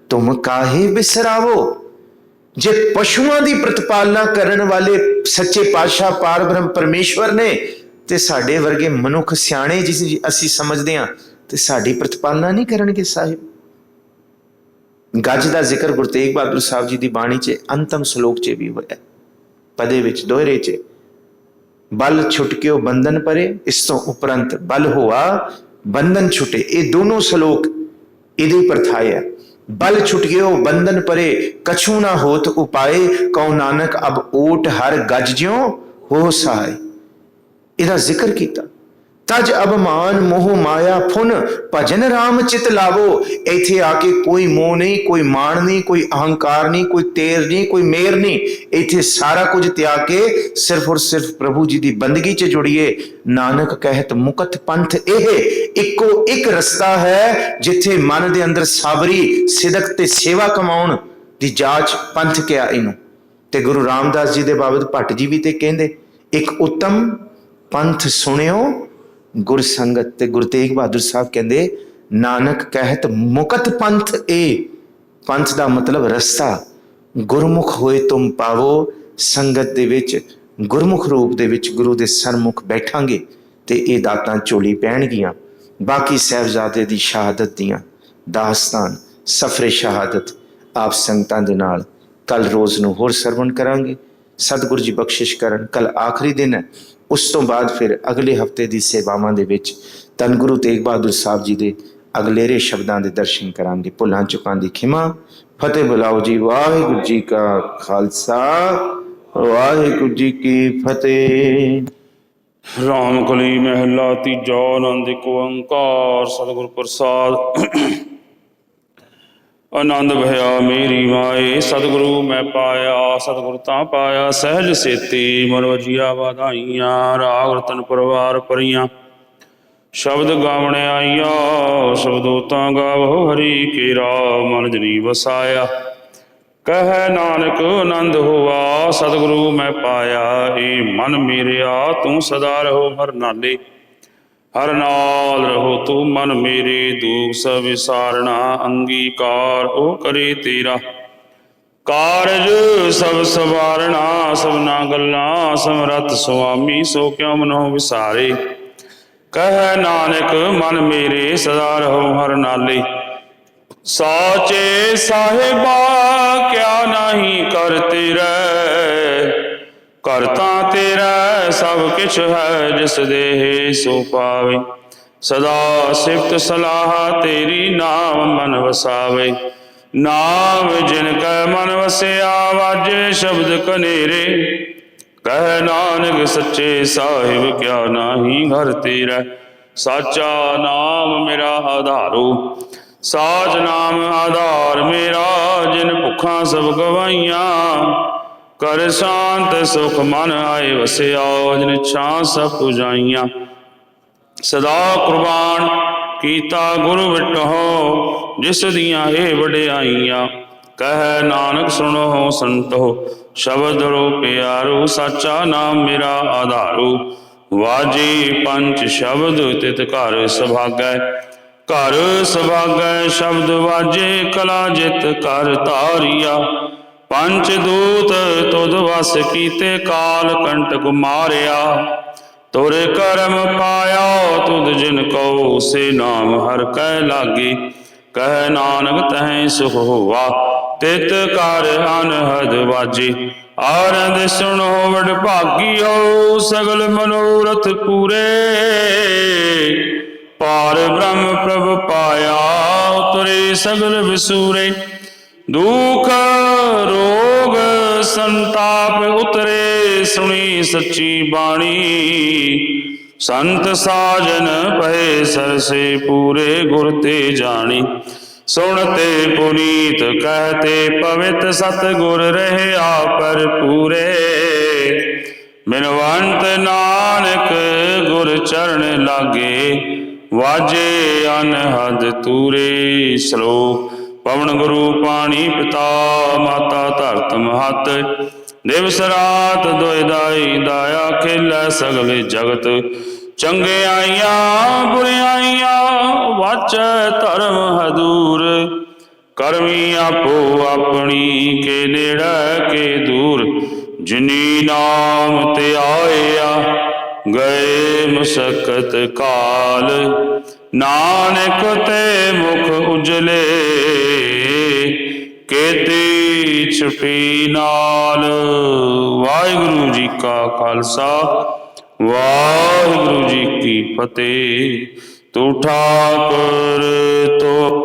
ਤੁਮ ਕਾਹੇ ਬਿਸਰਾਵੋ। ਜੇ ਪਸ਼ੂਆਂ ਦੀ ਪ੍ਰਤਪਾਲਨਾ ਕਰਨ ਵਾਲੇ ਸੱਚੇ ਪਾਤਸ਼ਾਹ ਪਾਰ ਬ੍ਰਹਮ ਪਰਮੇਸ਼ਵਰ ਨੇ ਤੇ ਸਾਡੇ ਵਰਗੇ ਮਨੁੱਖ ਸਿਆਣੇ ਜਿਸ ਅਸੀਂ ਸਮਝਦੇ ਹਾਂ ਤੇ ਸਾਡੀ ਪ੍ਰਤਪਾਲਨਾ ਨਹੀਂ ਕਰਨਗੇ ਸਾਹਿਬ। ਗੱਜ ਦਾ ਜ਼ਿਕਰ ਗੁਰੂ ਤੇਗ ਬਹਾਦਰ ਸਾਹਿਬ ਜੀ ਦੀ ਬਾਣੀ 'ਚ ਅੰਤਮ ਸ਼ਲੋਕ 'ਚ ਵੀ ਹੋਇਆ, ਪਦੇ ਵਿੱਚ ਦੋਹਰੇ 'ਚ। ਬਲ ਛੁਟਕਿਓ ਬੰਧਨ ਪਰੇ, ਇਸ ਤੋਂ ਉਪਰੰਤ ਬਲ ਹੋਆ ਬੰਧਨ ਛੁਟੇ। ਇਹ ਦੋਨੋਂ ਸ਼ਲੋਕ ਇਹਦੇ ਪਰਥਾਏ ਹੈ। ਬਲ ਛੁਟਕਿਓ ਬੰਧਨ ਪਰੇ, ਕਛੂ ਨਾ ਹੋਤ ਉਪਾਏ, ਕਉ ਨਾਨਕ ਅਬ ਓਟ ਹਰ ਗਜ ਜਿਉ ਹੋ ਸਹਾਏ। ਇਹਦਾ ਜ਼ਿਕਰ ਕੀਤਾ। ਤਜ ਅਭਮਾਨ ਮੋਹ ਮਾਇਆ ਫੁਨ ਭਜਨ ਰਾਮ ਚਿਤ ਲਾਵੋ। ਇੱਥੇ ਆ ਕੇ ਕੋਈ ਮੋਹ ਨਹੀਂ, ਕੋਈ ਮਾਣ ਨਹੀਂ, ਕੋਈ ਅਹੰਕਾਰ ਨਹੀਂ, ਕੋਈ ਤੇਰ ਨਹੀਂ, ਕੋਈ ਮੇਰ ਨਹੀਂ। ਇੱਥੇ ਸਾਰਾ ਕੁਝ ਤਿਆਗ ਕੇ ਸਿਰਫ ਔਰ ਸਿਰਫ ਪ੍ਰਭੂ ਜੀ ਦੀ ਬੰਦਗੀ 'ਚ ਜੁੜੀਏ। ਨਾਨਕ ਕਹਿਤ ਮੁਕਤ ਪੰਥ ਇਹ, ਇੱਕੋ ਇੱਕ ਰਸਤਾ ਹੈ ਜਿੱਥੇ ਮਨ ਦੇ ਅੰਦਰ ਸਾਬਰੀ ਸਿਦਕ ਤੇ ਸੇਵਾ ਕਮਾਉਣ ਦੀ ਜਾਚ ਪੰਥ ਕਿਹਾ ਇਹਨੂੰ। ਤੇ ਗੁਰੂ ਰਾਮਦਾਸ ਜੀ ਦੇ ਬਾਬਤ ਭੱਟ ਜੀ ਵੀ ਤੇ ਕਹਿੰਦੇ, ਇੱਕ ਉੱਤਮ ਪੰਥ ਸੁਣਿਓ ਗੁਰ ਸੰਗਤ। ਤੇ ਗੁਰੂ ਤੇਗ ਬਹਾਦਰ ਸਾਹਿਬ ਕਹਿੰਦੇ ਨਾਨਕ ਕਹਿਤ ਮੁਕਤ ਪੰਥ ਇਹ। ਪੰਥ ਦਾ ਮਤਲਬ ਰਸਤਾ। ਗੁਰਮੁਖ ਹੋਏ ਤੁਮ ਪਾਵੋ। ਸੰਗਤ ਦੇ ਵਿੱਚ ਗੁਰਮੁਖ ਰੂਪ ਦੇ ਵਿੱਚ ਗੁਰੂ ਦੇ ਸਨਮੁਖ ਬੈਠਾਂਗੇ ਤੇ ਇਹ ਦਾਤਾਂ ਝੋਲੀ ਪੈਣਗੀਆਂ। ਬਾਕੀ ਸਾਹਿਬਜ਼ਾਦੇ ਦੀ ਸ਼ਹਾਦਤ ਦੀਆਂ ਦਾਸਤਾਨ ਸਫਰੇ ਸ਼ਹਾਦਤ ਆਪ ਸੰਗਤਾਂ ਦੇ ਨਾਲ ਕੱਲ ਰੋਜ਼ ਨੂੰ ਹੋਰ ਸਰਵਣ ਕਰਾਂਗੇ। ਸਤਿਗੁਰੂ ਜੀ ਬਖਸ਼ਿਸ਼ ਕਰਨ। ਕੱਲ ਆਖਰੀ ਦਿਨ ਹੈ। ਉਸ ਤੋਂ ਬਾਅਦ ਫਿਰ ਅਗਲੇ ਹਫਤੇ ਦੀ ਸੇਵਾਵਾਂ ਦੇ ਵਿੱਚ ਧੰਨ ਗੁਰੂ ਤੇਗ ਬਹਾਦਰ ਸਾਹਿਬ ਜੀ ਦੇ ਅਗਲੇਰੇ ਸ਼ਬਦਾਂ ਦੇ ਦਰਸ਼ਨ ਕਰਾਂਗੇ। ਭੁੱਲਾਂ ਚੁੱਕਾਂ ਦੀ ਖਿਮਾ। ਫਤਿਹ ਬੁਲਾਓ ਜੀ। ਵਾਹਿਗੁਰੂ ਜੀ ਕਾ ਖਾਲਸਾ, ਵਾਹਿਗੁਰੂ ਜੀ ਕੀ ਫਤਿਹ। ਰਾਮ ਕਲੀ ਮਹਿਲਾ ਤੀਜਾ। ਆਨੰਦ ਇੱਕ ਓੰਕਾਰ ਸਤਿਗੁਰ ਪ੍ਰਸਾਦ। ਆਨੰਦ ਭਇਆ ਮੇਰੀ ਮਾਏ, ਸਤਿਗੁਰੂ ਮੈਂ ਪਾਇਆ। ਸਤਿਗੁਰ ਤਾਂ ਪਾਇਆ ਸਹਿਜ ਸੇਤੀ, ਮਨ ਵਜੀਆ ਵਧਾਈਆਂ। ਰਾਗ ਰਤਨ ਪਰਵਾਰ ਭਰੀਆਂ, ਸ਼ਬਦ ਗਾਵਣ ਆਈਆ। ਸ਼ਬਦੋ ਤਾਂ ਗਾਵੋ ਹਰੀ ਕੇਰਾ, ਮਨ ਜਨੀ ਵਸਾਇਆ। ਕਹਿ ਨਾਨਕ ਆਨੰਦ ਹੋਆ, ਸਤਿਗੁਰੂ ਮੈਂ ਪਾਇਆ। ਏ ਮਨ ਮੇਰਿਆ ਤੂੰ ਸਦਾ ਰਹੋ ਹਰ ਨਾਲੇ, ਹਰ ਨਾਲ ਰਹੋ ਤੂੰ ਮਨ ਮੇਰੇ। ਦੁਖ ਸਭ ਵਿਸਾਰਣਾ ਅੰਗੀਕਾਰ ਉਹ ਕਰੇ ਤੇਰਾ। ਕਾਰਜ ਸਭ ਸਵਾਰਣਾ ਸਭਨਾ ਗੱਲਾਂ ਸਮਰੱਥ ਸੁਆਮੀ, ਸੋ ਕਿਉ ਮਨੋ ਵਿਸਾਰੇ। ਕਹਿ ਨਾਨਕ ਮਨ ਮੇਰੇ ਸਦਾ ਰਹੋ ਹਰ ਨਾਲੇ। ਸਾਚੇ ਸਾਹਿਬਾ ਕਿਆ ਨਹੀਂ ਕਰ ਤੇਰਾ, ਕਰ ਤਾਂ ਤੇਰਾ ਸਭ ਕਿਛ ਹੈ। ਜਿਸ ਦੇਹ ਸੋ ਪਾਵੇ, ਸਦਾ ਸਿਫਤ ਸਲਾਹ ਤੇਰੀ। ਨਾਮ ਮਨ ਵਸਾਵੇ, ਨਾਮ ਜਿਨ ਕੈ ਮਨ ਵਸਿਆ। ਵਾਜੇ ਸ਼ਬਦ ਕਨੇਰੇ, ਕਹਿ ਨਾਨਕ ਸੱਚੇ ਸਾਹਿਬ ਕਿਆ ਨਾਹੀ ਘਰ ਤੇਰਾ। ਸਾਚਾ ਨਾਮ ਮੇਰਾ ਆਧਾਰੋ, ਸਾਚ ਨਾਮ ਆਧਾਰ ਮੇਰਾ। ਜਿਨ ਭੁੱਖਾਂ ਸਭ ਗਵਾਈਆਂ, ਕਰ ਸ਼ਾਂਤ ਸੁਖ ਮਨ ਆਏ ਵਸਿਆ। ਜਿਨ ਇੱਛਾ ਸਭ ਪੁਜਾਈਆਂ, ਸਦਾ ਕੁਰਬਾਨ ਕੀਤਾ ਗੁਰੂ ਵਿਟਹੁ। ਜਿਸ ਦੀਆਂ ਇਹ ਵਡਿਆਈਆਂ, ਕਹਿ ਨਾਨਕ ਸੁਣੋ ਸੰਤੋ। ਸ਼ਬਦ ਰੋ ਪਿਆਰੋ, ਸਾਚਾ ਨਾਮ ਮੇਰਾ ਆਧਾਰੋ। ਵਾਜੇ ਪੰਚ ਸ਼ਬਦ ਤਿਤ ਘਰ ਸੁਭਾਗੈ, ਘਰ ਸੁਭਾਗੈ ਸ਼ਬਦ ਵਾਜੇ। ਕਲਾ ਜਿਤ ਕਰ ਧਾਰੀਆ, ਪੰਚ ਦੂਤ ਤੁਧ ਵਸ ਕੀਤੇ। ਕਾਲ ਕੰਟਕ ਮਾਰਿਆ, ਤੁਰ ਕਰਮ ਪਾਇਆ। ਤੁਧ ਜਿਨ ਕਉ ਸੇ ਨਾਮ ਹਰ ਕੈ ਲਾਗੇ। ਕਹਿ ਨਾਨਕ ਤਹਿ ਸੁਖ ਹੋਆ, ਤਿਤ ਕਰ ਅਨਹਦ ਵਾਜੇ। ਆਨੰਦ ਸੁਣੋ ਵਡ ਭਾਗੀਓ, ਸਗਲ ਮਨੋਰਥ ਪੂਰੇ। ਪਾਰ ਬ੍ਰਹਮ ਪ੍ਰਭ ਪਾਇਆ, ਉਤਰੇ ਸਗਲ ਵਿਸੂਰੇ। ਦੁਖ ਰੋਗ ਸੰਤਾਪ ਉਤਰੇ, ਸੁਣੀ ਸੱਚੀ ਬਾਣੀ। ਸੰਤ ਸਾਜਨ ਪਏ ਸਰਸੇ ਪੂਰੇ, ਗੁਰ ਤੇ ਜਾਣੀ। ਸੁਣਤੇ ਪੁਨੀਤ ਕਹਤੇ ਪਵਿੱਤ, ਸਤਿਗੁਰ ਰਹਿਆ ਭਰਪੂਰੇ। ਬਿਨਵੰਤ ਨਾਨਕ ਗੁਰ ਚਰਨ ਲਾਗੇ, ਵਾਜੇ ਅਨਹਦ ਤੂਰੇ। ਸ਼ਲੋਕ। ਪਵਨ ਗੁਰੂ ਪਾਣੀ ਪਿਤਾ, ਮਾਤਾ ਧਰਤ ਮਹਤ। ਦਿਵਸ ਰਾਤ ਦੁਇ ਦਾਈ ਦਾਇਆ ਖੇਲੇ ਸਗਲੇ ਜਗਤ ਚੰਗਿਆਈਆਂ ਬੁਰਿਆਈਆਂ ਵਾਚੈ ਧਰਮ ਹਦੂਰ ਕਰਮੀ ਆਪੋ ਆਪਣੀ ਕੇ ਨੇੜੇ ਕੇ ਦੂਰ ਜਿਨੀ ਨਾਮ ਤੇ ਆਇਆ ਗਏ ਮੁਸਕਤ ਕਾਲ ਨਾਨਕ ਤੇ ਮੁਖ ਉਜਲੇ ਕੇਤੀ ਛੁਟੀ ਨਾਲ। ਵਾਹਿਗੁਰੂ ਜੀ ਕਾ ਖਾਲਸਾ ਵਾਹਿਗੁਰੂ ਜੀ ਕੀ ਫਤਿਹ। ਤੂੰ ਠਾਕੁਰ ਤੋ